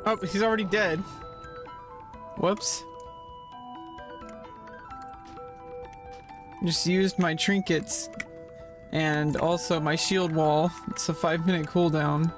Oh, he's already dead. Whoops. Just used my trinkets and also my shield wall. It's a 5-minute cooldown.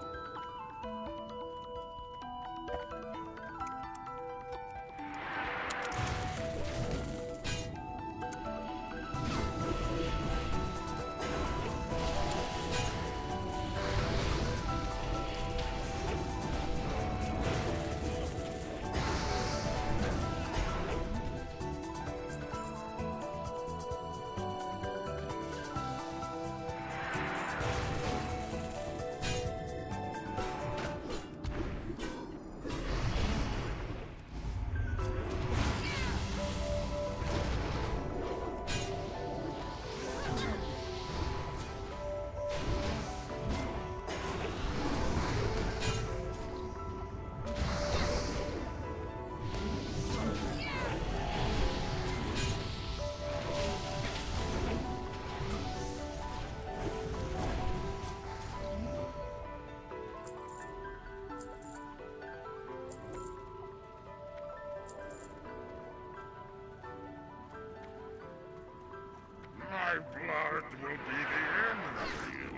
That will be the end of you.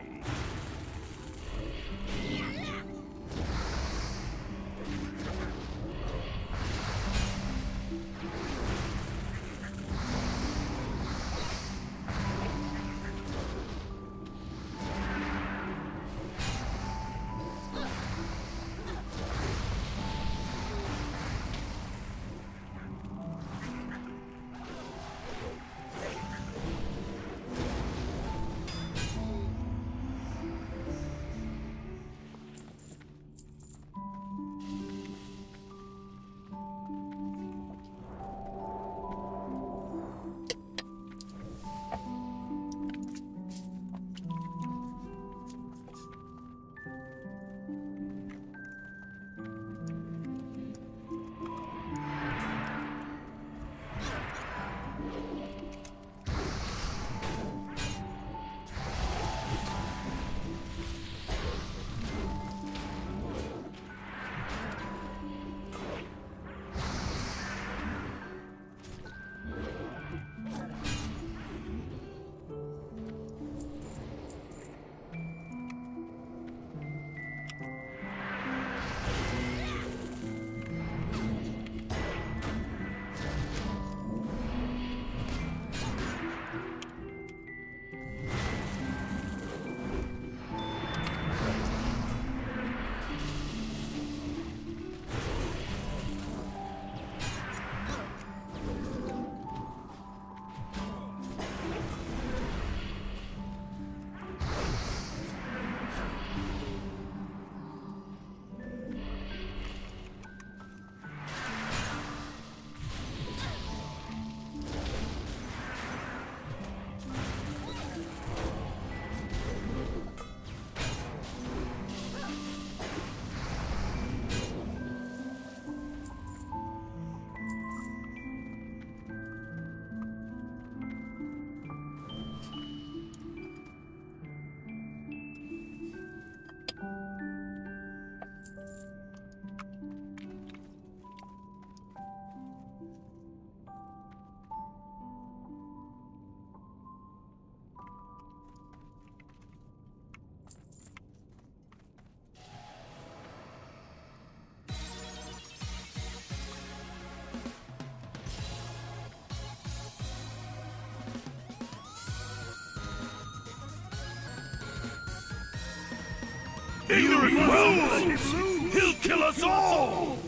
Ignorant fools! He'll kill us all!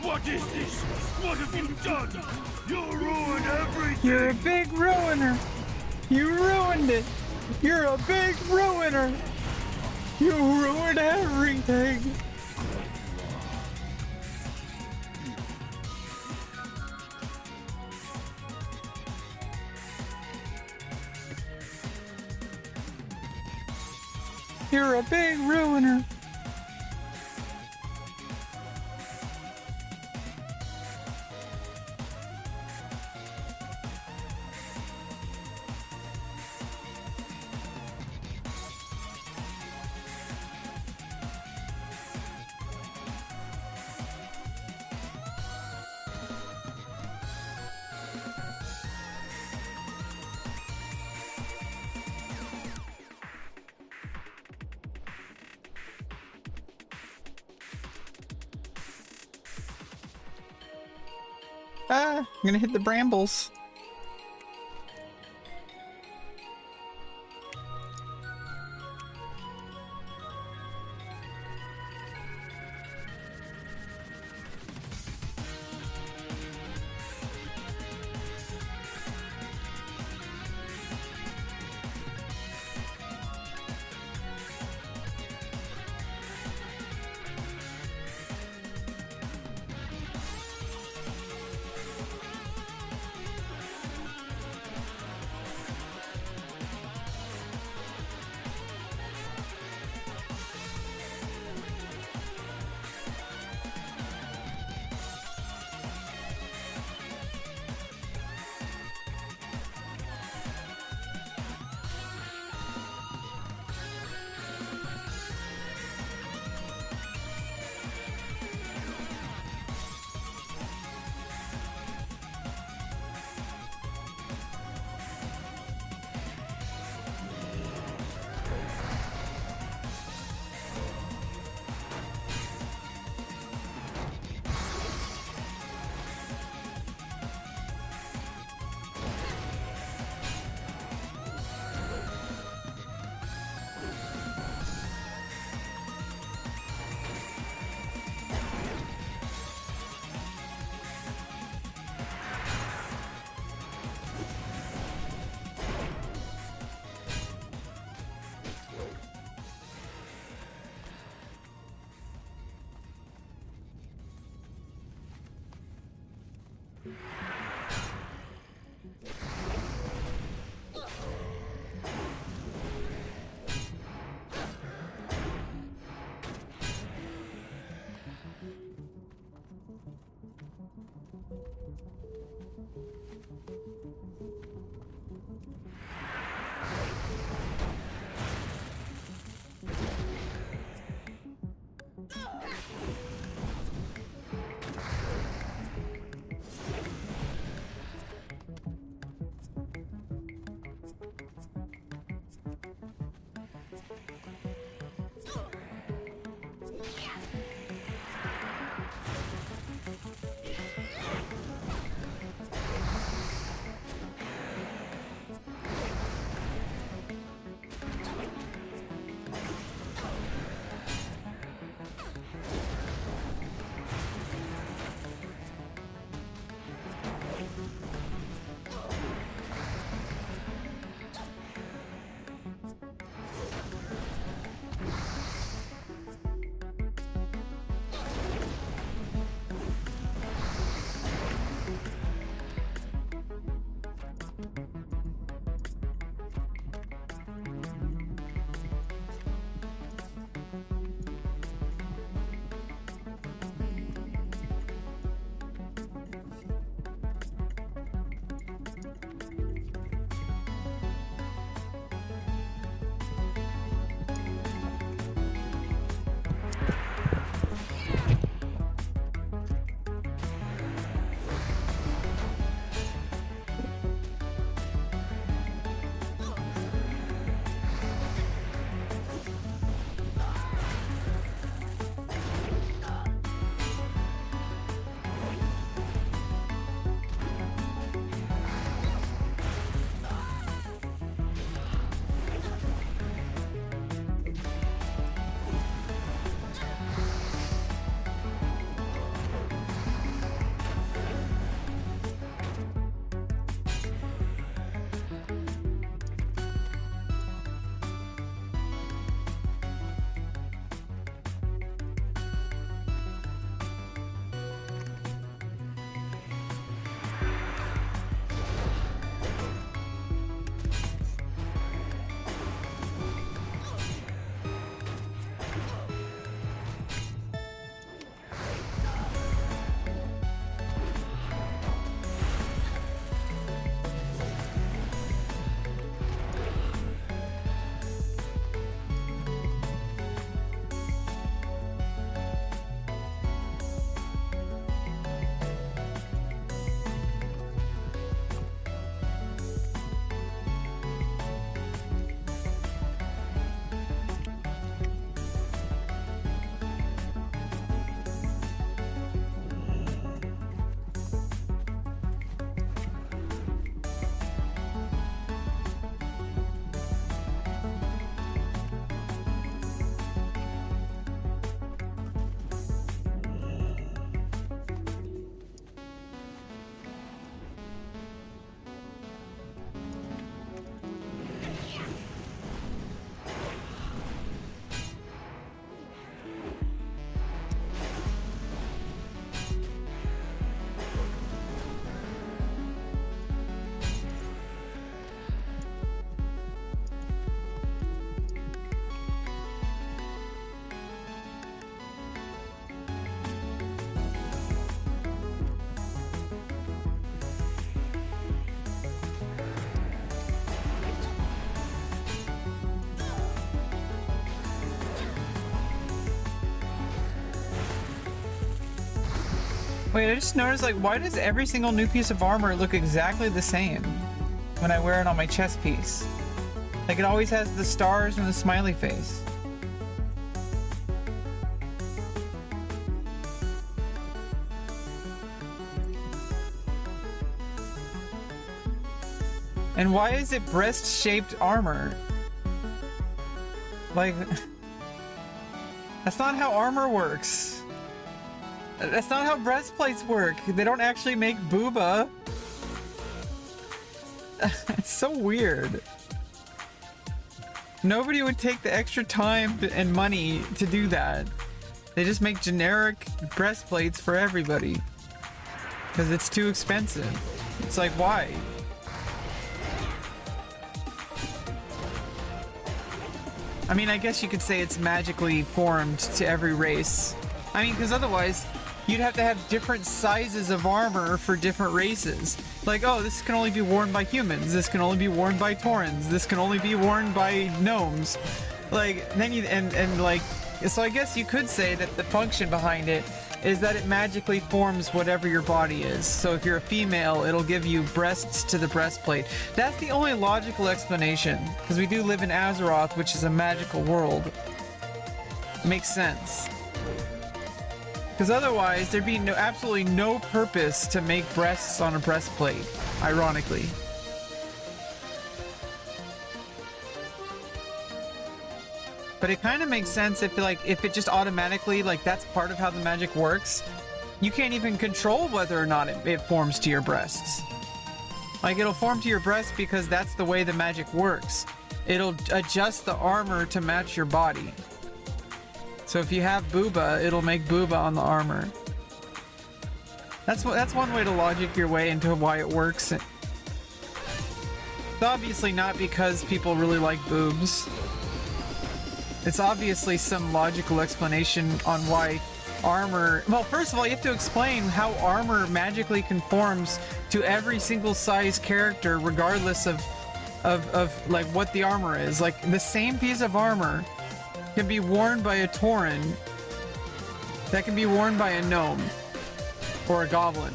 What is this? What have you done? You'll ruin everything! You're a big ruiner. You ruined it. You're a big ruiner. You ruined everything. You're a big ruiner. Ah, I'm gonna hit the brambles. Wait, I just noticed, like, why does every single new piece of armor look exactly the same when I wear it on my chest piece? Like, it always has the stars and the smiley face. And why is it breast-shaped armor? Like, that's not how armor works. That's not how breastplates work. They don't actually make booba. It's so weird. Nobody would take the extra time and money to do that. They just make generic breastplates for everybody. Because it's too expensive. It's like, why? I mean, I guess you could say it's magically formed to every race. I mean, because otherwise, you'd have to have different sizes of armor for different races. Like, oh, this can only be worn by humans. This can only be worn by Taurens. This can only be worn by gnomes. Like, then you, and like, so I guess you could say that the function behind it is that it magically forms whatever your body is. So if you're a female, it'll give you breasts to the breastplate. That's the only logical explanation, because we do live in Azeroth, which is a magical world. makes sense. Because otherwise, there'd be absolutely no purpose to make breasts on a breastplate, ironically. But it kind of makes sense if it just automatically, like, that's part of how the magic works. You can't even control whether or not it forms to your breasts. Like, it'll form to your breasts because that's the way the magic works. It'll adjust the armor to match your body. So if you have booba, it'll make booba on the armor. That's one way to logic your way into why it works. It's obviously not because people really like boobs. It's obviously some logical explanation on why armor... Well, first of all, you have to explain how armor magically conforms to every single size character regardless of like what the armor is. Like, the same piece of armor can be worn by a Tauren that can be worn by a gnome or a goblin.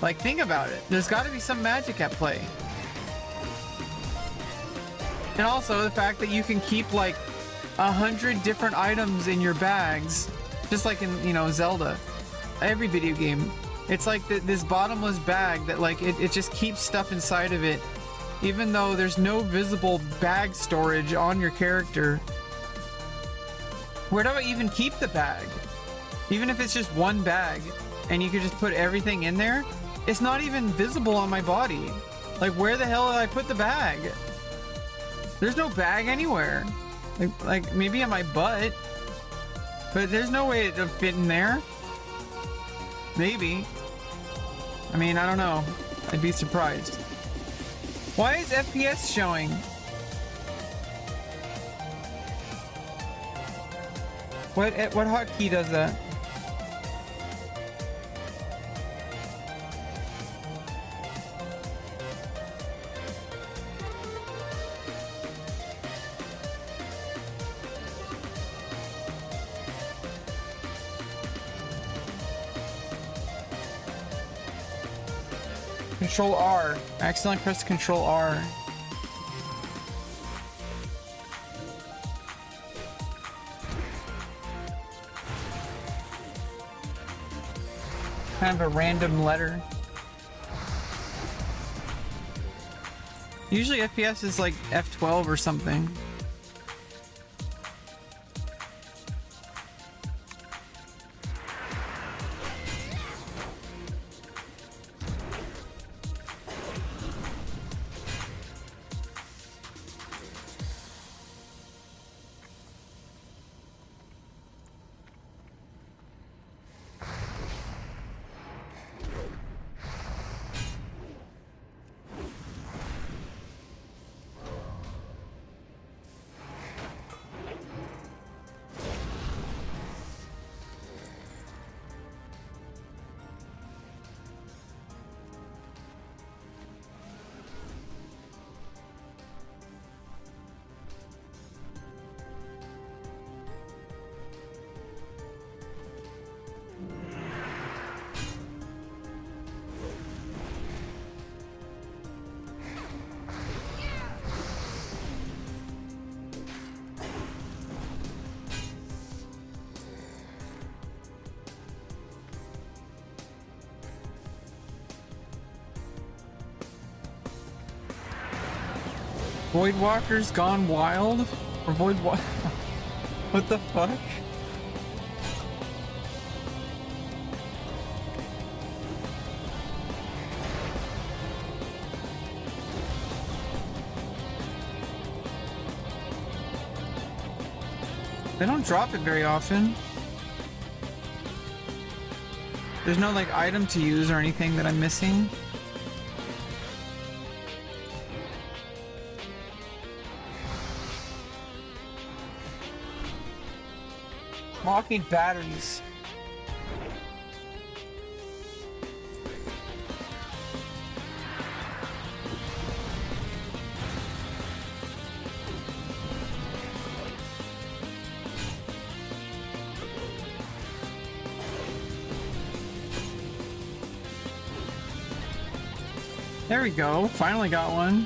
Like, think about it. There's got to be some magic at play. And also the fact that you can keep like 100 different items in your bags, just like in, you know, Zelda, every video game. It's like this bottomless bag that, like, it just keeps stuff inside of it, even though there's no visible bag storage on your character. Where do I even keep the bag? Even if it's just one bag and you could just put everything in there, it's not even visible on my body. Like, where the hell did I put the bag? There's no bag anywhere. Like maybe on my butt, but there's no way to fit in there. Maybe. I mean, I don't know. I'd be surprised. Why is FPS showing? What hotkey does that? Control R. I accidentally pressed Control R. Kind of a random letter. Usually FPS is like F12 or something. Voidwalker's gone wild? Or what the fuck? They don't drop it very often. There's no like item to use or anything that I'm missing. Mocking batteries. There we go. Finally got one.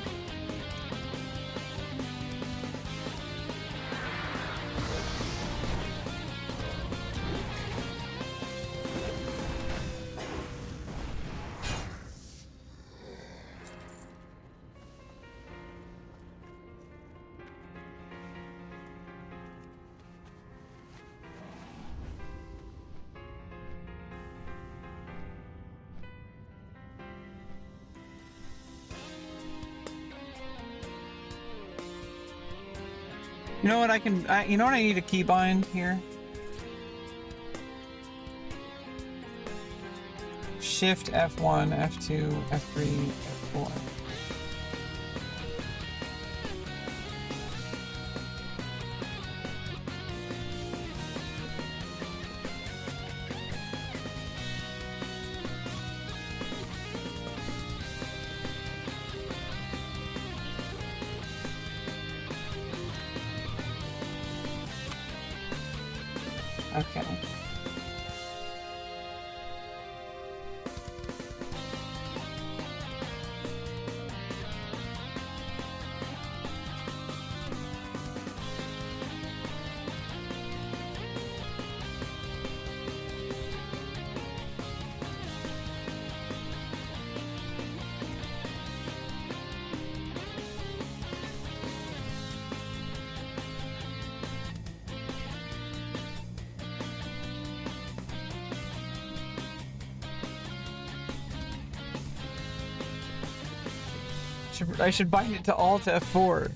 You know what you know what I need a keybind here? Shift F1, F2, F3, F4. Okay. I should bind it to Alt F4.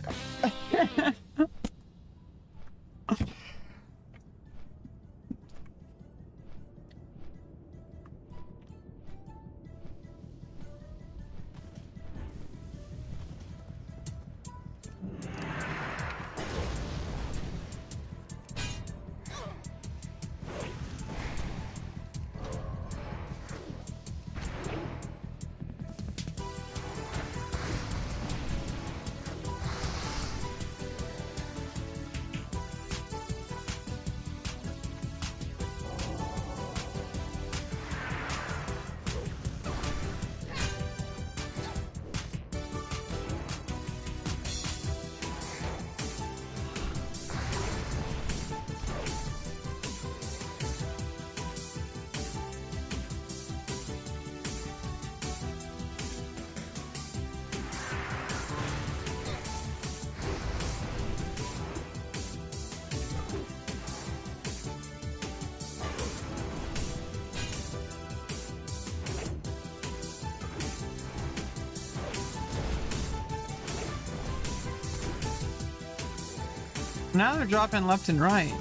Now they're dropping left and right.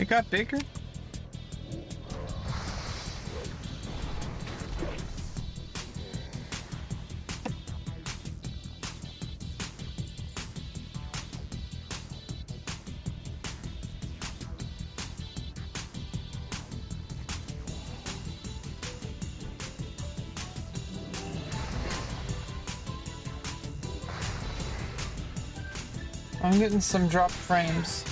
It got bigger? I'm getting some dropped frames.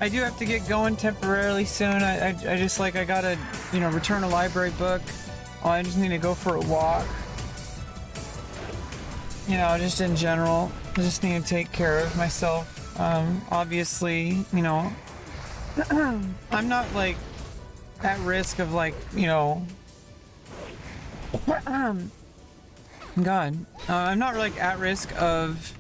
I do have to get going temporarily soon. I just like, I gotta, you know, return a library book. Oh, I just need to go for a walk. You know, just in general, I just need to take care of myself. Obviously, you know, I'm not like at risk of like, you know, God, I'm not like at risk of,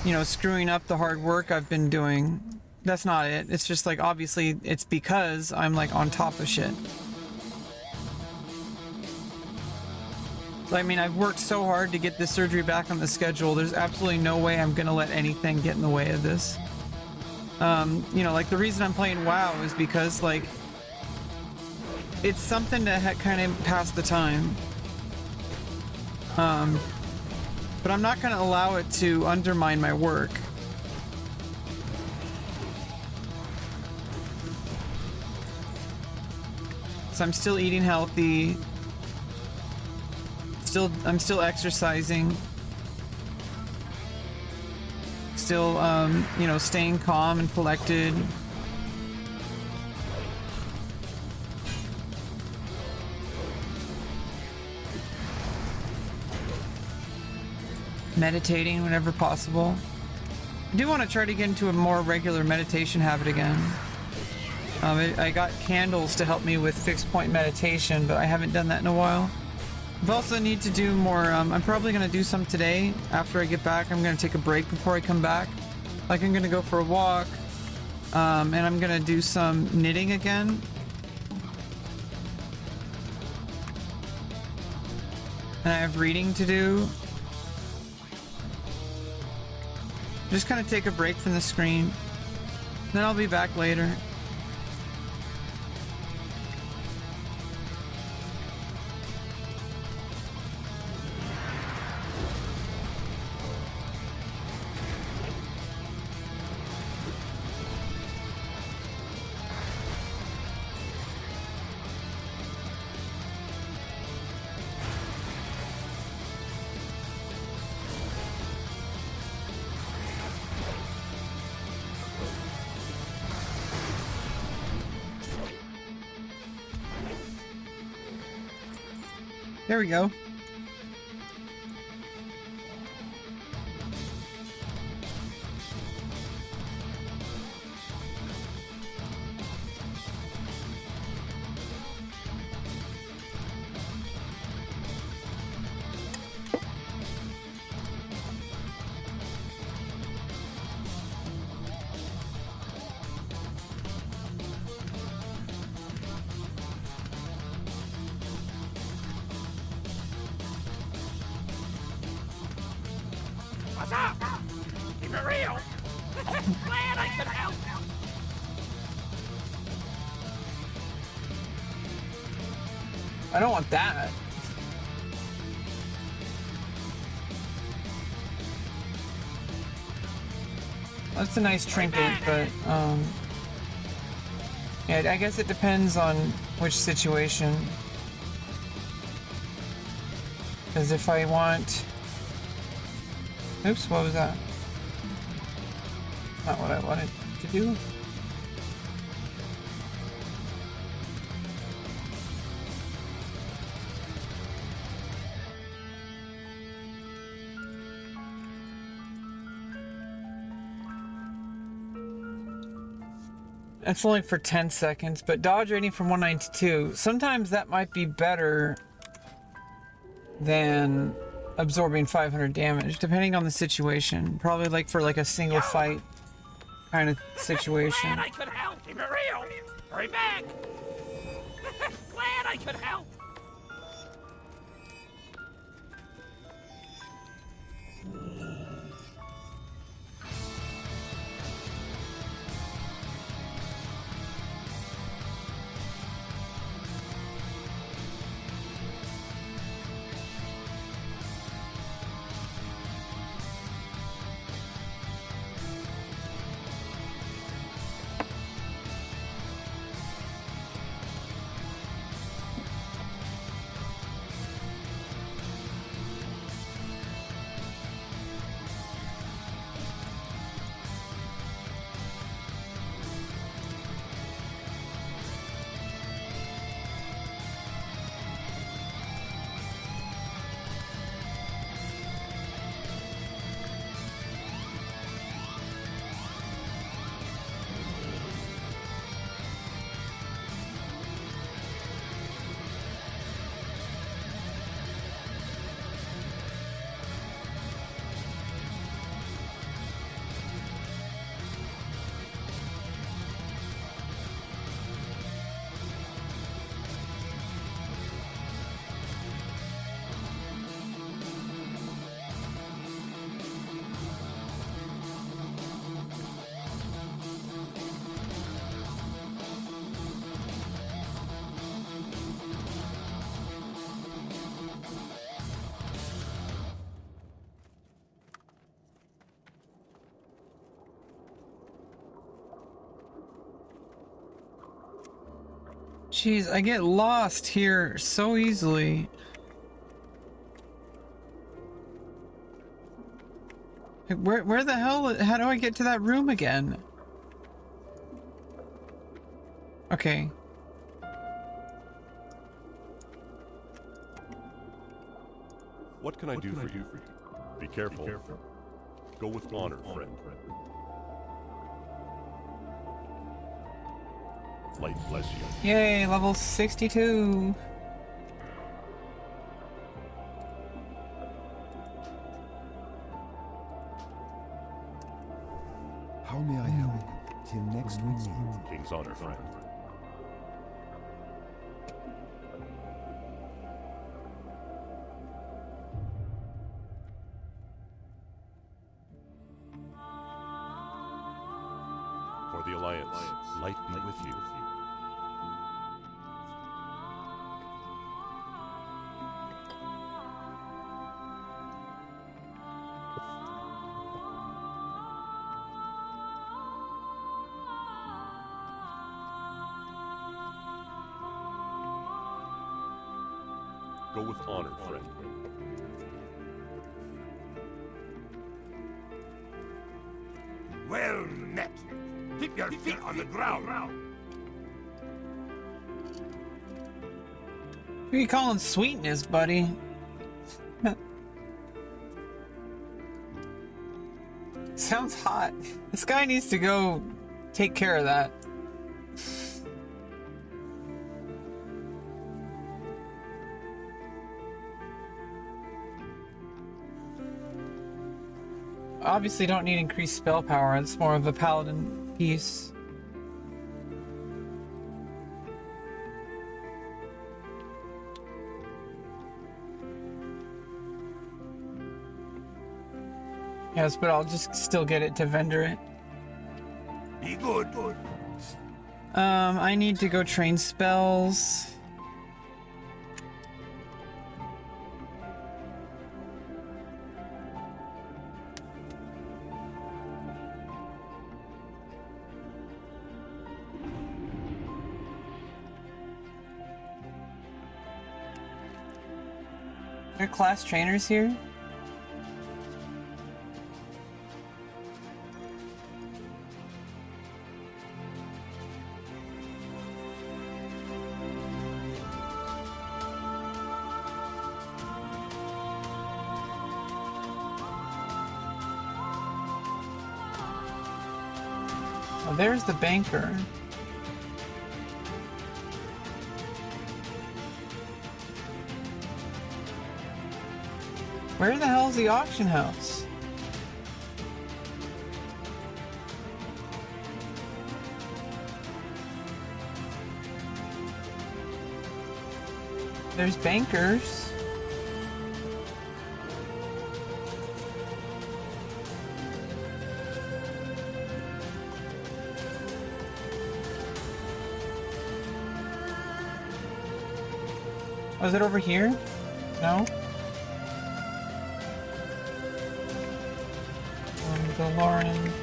you know, screwing up the hard work I've been doing. That's not it. It's just like, obviously it's because I'm like on top of shit. I mean, I've worked so hard to get this surgery back on the schedule. There's absolutely no way I'm gonna let anything get in the way of this. You know, like the reason I'm playing WoW is because like it's something to kind of pass the time. But I'm not gonna allow it to undermine my work. So I'm still eating healthy. I'm still exercising. Still, you know, staying calm and collected. Meditating whenever possible. I do want to try to get into a more regular meditation habit again. I got candles to help me with fixed point meditation, but I haven't done that in a while. I also need to do more. I'm probably going to do some today. After I get back, I'm going to take a break before I come back. Like, I'm going to go for a walk, and I'm going to do some knitting again. And I have reading to do. Just kind of take a break from the screen. Then I'll be back later. There we go. What's up? Keep it real. Glad I could help. I don't want that. That's a nice trinket, but yeah, I guess it depends on which situation. Because if I want... Oops, what was that? Not what I wanted to do. It's only for 10 seconds, but dodge rating from 192. Sometimes that might be better than absorbing 500 damage, depending on the situation. Probably like for like a single fight kind of situation. Glad I could help. Keep it real. Hurry back. Glad I could help. Jeez, I get lost here so easily. Where the hell? How do I get to that room again? Okay. What can I do for you? Be careful. Go with honor, friend. Light bless you. Yay, level 62. How may I help? Till next we meet. King's honor, friend. For the Alliance, light be with you. Go with honor, friend. Well met. Keep your feet on the ground. Who you calling sweetness, buddy? Sounds hot. This guy needs to go take care of that. Obviously don't need increased spell power, it's more of a paladin piece. Yes, but I'll just still get it to vendor it. Be good. I need to go train spells. Are there class trainers here? Oh, there's the banker. Where the hell's the auction house? There's bankers. Oh, is it over here? No? The Lauren.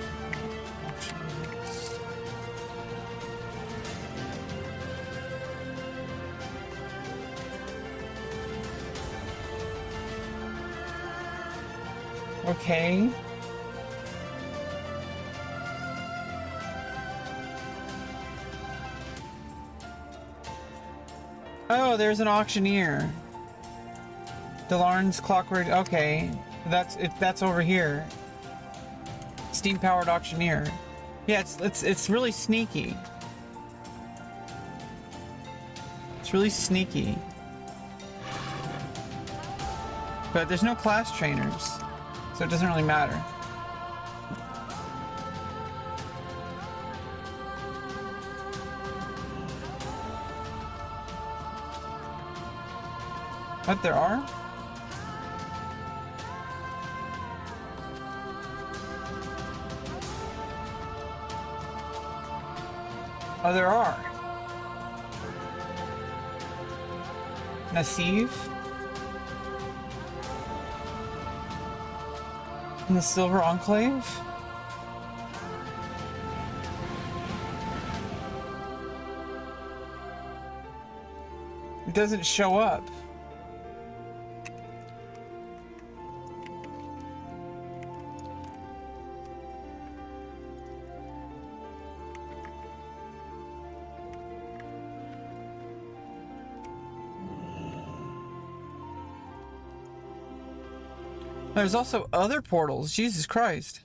Okay. Oh, there's an auctioneer. Delarn's Clockwork. Okay, that's over here. Steam-powered auctioneer. Yeah, it's really sneaky. It's really sneaky. But there's no class trainers, so it doesn't really matter. But there are? Oh, there are. Nasiv. In the Silver Enclave. It doesn't show up. There's also other portals. Jesus Christ.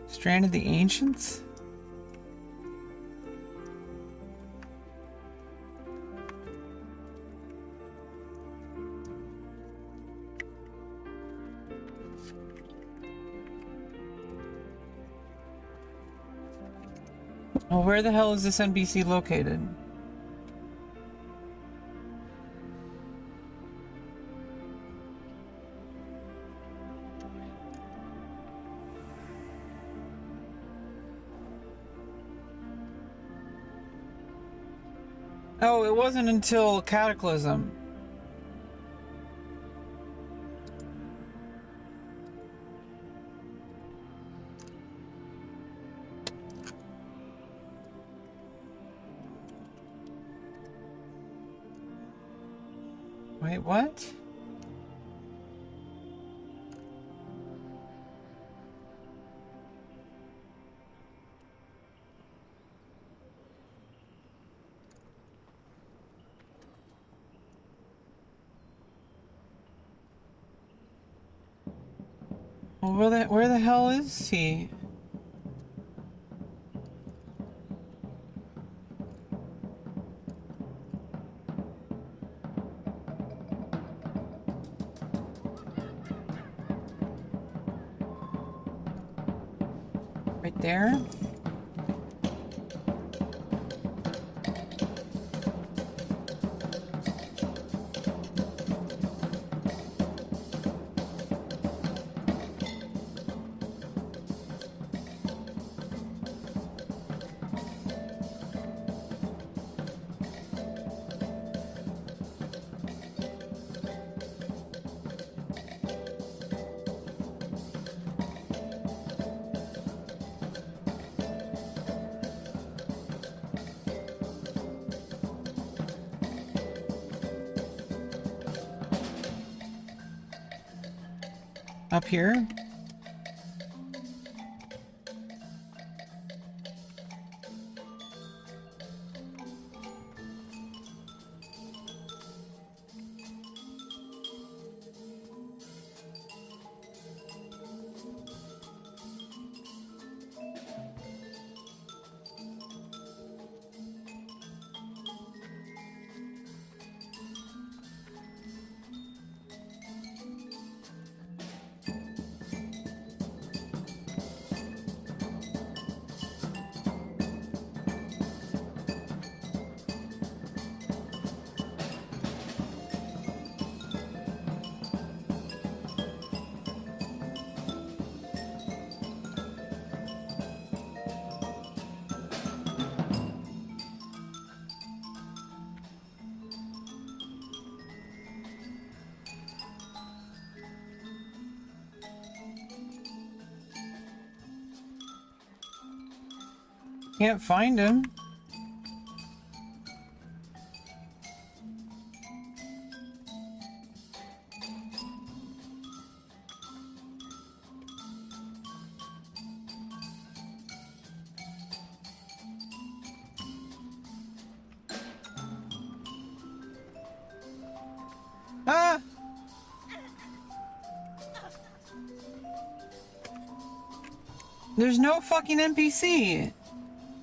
Strand of the Ancients? Well, where the hell is this NPC located? Oh, it wasn't until Cataclysm. Wait, what? Well, where the hell is he? Right there? Up here? Can't find him. Ah! There's no fucking NPC.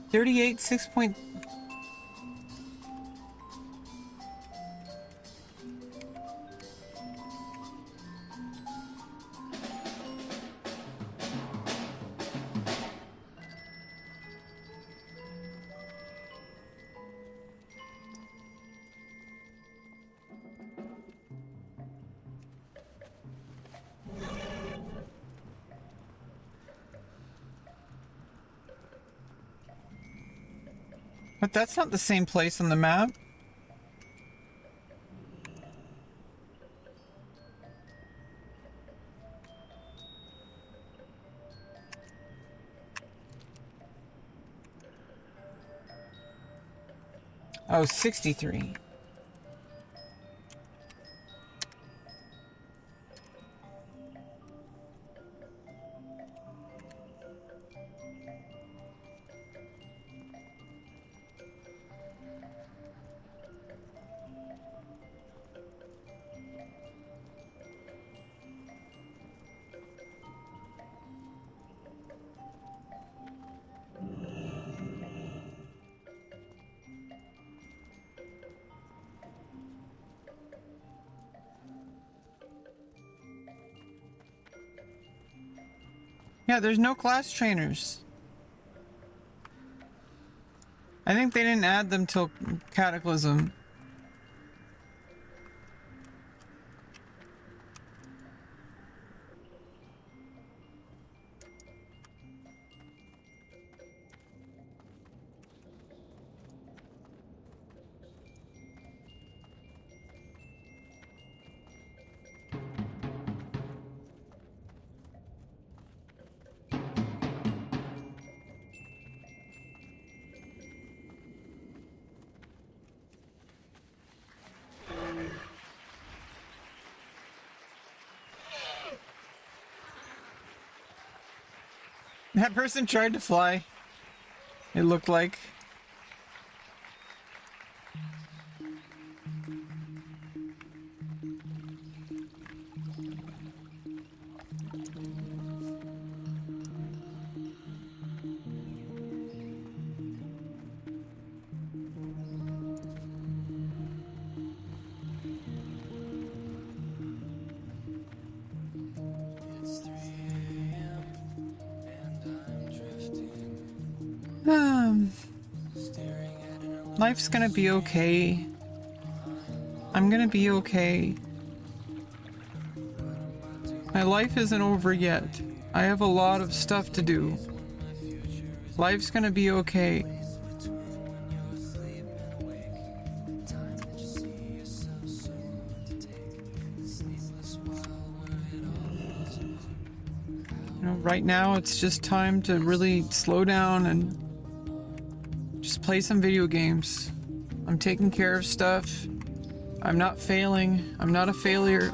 38 6 point. But that's not the same place on the map. Oh, 63. Yeah, there's no class trainers. I think they didn't add them till Cataclysm. That person tried to fly. It looked like. Life's gonna be okay. I'm gonna be okay. My life isn't over yet. I have a lot of stuff to do. Life's gonna be okay. You know, right now it's just time to really slow down and just play some video games. I'm taking care of stuff. I'm not failing. I'm not a failure.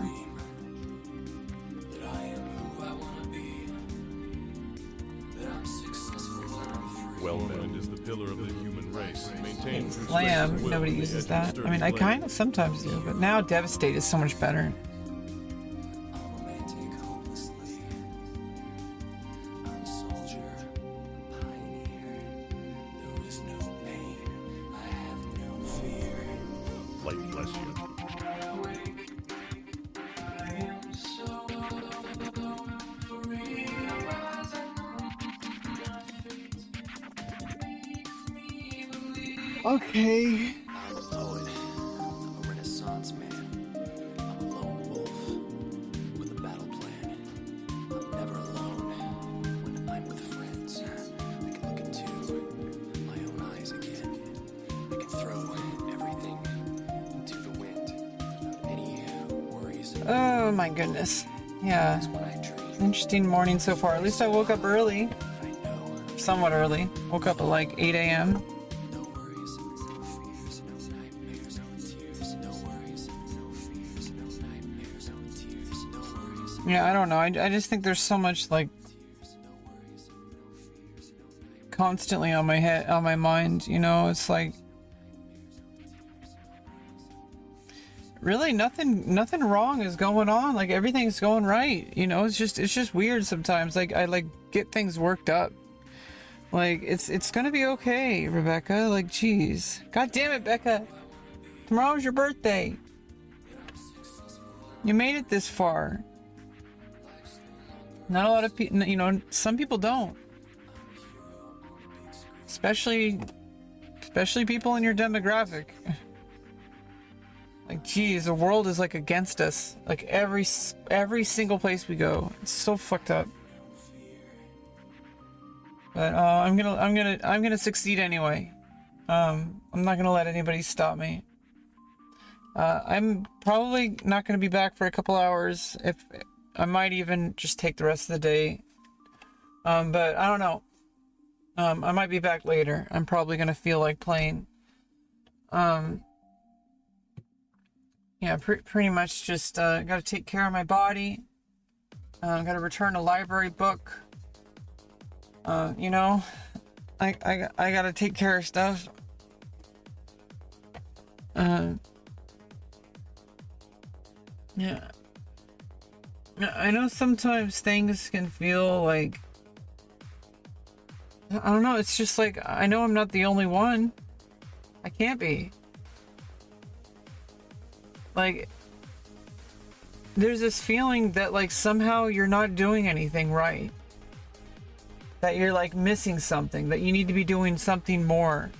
Well-fed is the pillar of the human race. Maintained through Lamb, strength of will nobody and the uses edge that. of I mean, I sturdy kind of sometimes do, but now Devastate is so much better. Light bless you. Okay. I'm a poet, I'm a Renaissance man, I'm a lone wolf with a battle plan. I'm never alone when I'm with friends. I can look into my own eyes again. I can throw everything into the wind without any worries. Oh my goodness. Yeah. Interesting morning so far. At least I woke up early. Somewhat early. Woke up at like 8 a.m. Yeah, I don't know. I just think there's so much like constantly on my head, on my mind, you know. It's like really nothing wrong is going on. Like everything's going right, you know. It's just weird sometimes. Like I like get things worked up. Like it's gonna be okay, Rebecca. Like geez, god damn it, Becca. Tomorrow's your birthday. You made it this far. Not a lot of people, you know, some people don't. Especially people in your demographic. Like, geez, the world is like against us. Like every single place we go, it's so fucked up. But I'm gonna succeed anyway. I'm not gonna let anybody stop me. I'm probably not gonna be back for a couple hours. If I might even just take the rest of the day. But I don't know. I might be back later. I'm probably gonna feel like playing. Yeah, pretty much just got to take care of my body. Got to return a library book. You know, I got to take care of stuff. Yeah. I know sometimes things can feel like, I don't know, it's just like, I know I'm not the only one. I can't be. Like, there's this feeling that like somehow you're not doing anything right. That you're like missing something, that you need to be doing something more.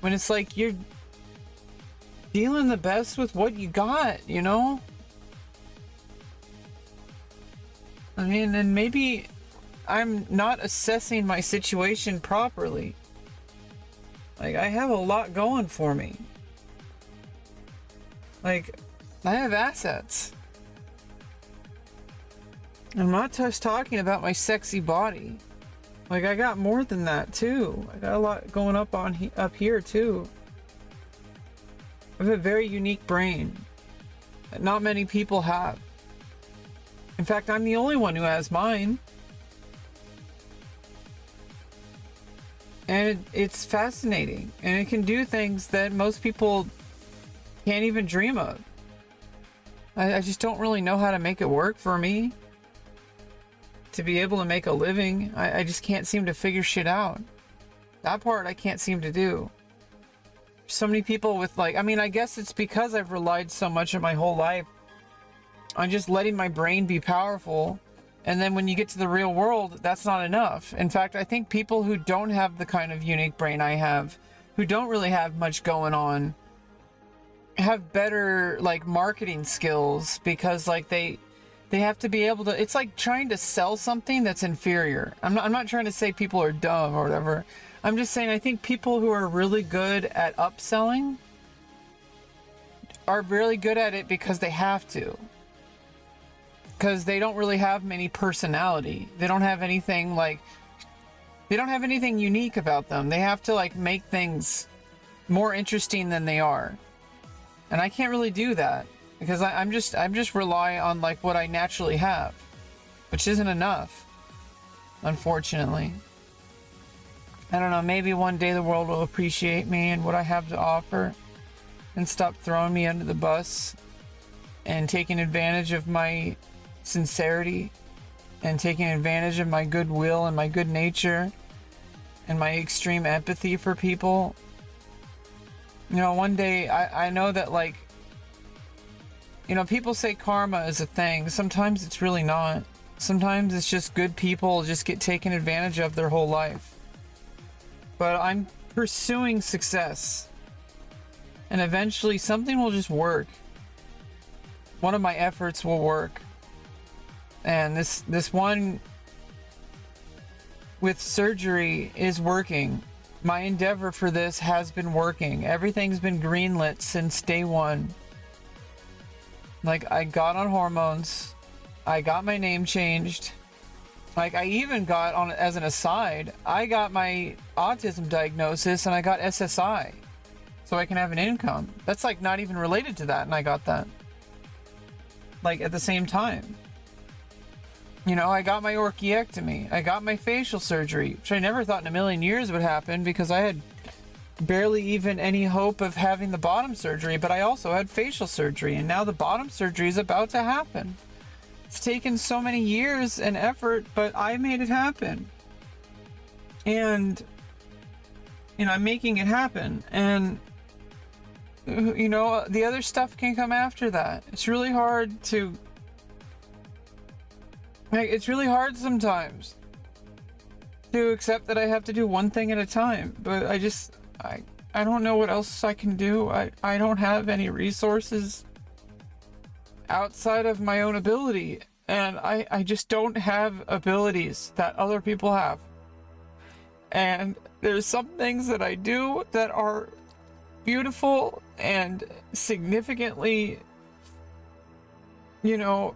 When it's like you're dealing the best with what you got, you know? I mean, and maybe I'm not assessing my situation properly. Like, I have a lot going for me. Like, I have assets. I'm not just talking about my sexy body. Like, I got more than that too. I got a lot going up here too. I have a very unique brain that not many people have. In fact, I'm the only one who has mine. And it's fascinating. And it can do things that most people can't even dream of. I just don't really know how to make it work for me. To be able to make a living, I just can't seem to figure shit out. That part I can't seem to do. So many people with like, I mean, I guess it's because I've relied so much of my whole life on just letting my brain be powerful. And then when you get to the real world, that's not enough. In fact, I think people who don't have the kind of unique brain I have, who don't really have much going on, have better like marketing skills, because like they have to be able to, it's like trying to sell something that's inferior. I'm not trying to say people are dumb or whatever. I'm just saying I think people who are really good at upselling are really good at it because they have to. Because they don't really have many personality. They don't have anything like, they don't have anything unique about them. They have to like make things more interesting than they are. And I can't really do that because I'm just rely on like what I naturally have, which isn't enough, unfortunately. I don't know, maybe one day the world will appreciate me and what I have to offer and stop throwing me under the bus and taking advantage of my sincerity and taking advantage of my goodwill and my good nature and my extreme empathy for people. You know, one day I know that like, you know, people say karma is a thing. Sometimes it's really not. Sometimes it's just good people just get taken advantage of their whole life. But I'm pursuing success. And eventually something will just work. One of my efforts will work. And this one with surgery is working. My endeavor for this has been working. Everything's been greenlit since day one. Like, I got on hormones. I got my name changed. Like, I even got on, as an aside, I got my autism diagnosis and I got SSI. So I can have an income. That's like not even related to that, and I got that. Like, at the same time. You know, I got my orchiectomy. I got my facial surgery, which I never thought in a million years would happen because I had barely even any hope of having the bottom surgery, but I also had facial surgery, and now the bottom surgery is about to happen. It's taken so many years and effort, but I made it happen. And, you know, I'm making it happen. And, you know, the other stuff can come after that. It's really hard to... Like, it's really hard sometimes to accept that I have to do one thing at a time, but I don't know what else I can do. I don't have any resources outside of my own ability, and I just don't have abilities that other people have. And there's some things that I do that are beautiful and significantly, you know,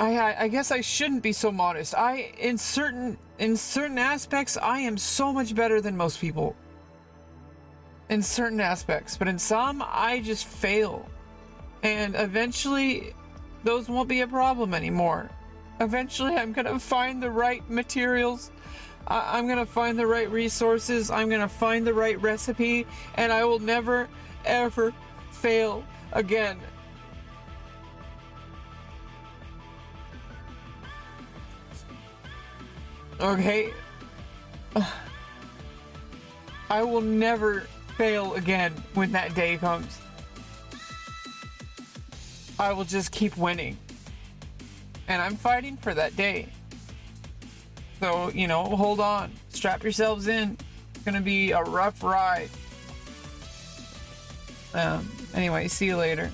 I guess I shouldn't be so modest. In certain aspects, I am so much better than most people. in certain aspects, but in some, I just fail. And eventually, those won't be a problem anymore. Eventually, I'm gonna find the right materials. I'm gonna find the right resources. I'm gonna find the right recipe, and I will never, ever fail again. Okay? I will never fail again when that day comes. I will just keep winning. And I'm fighting for that day. So, you know, hold on. Strap yourselves in. It's gonna be a rough ride. Anyway, see you later.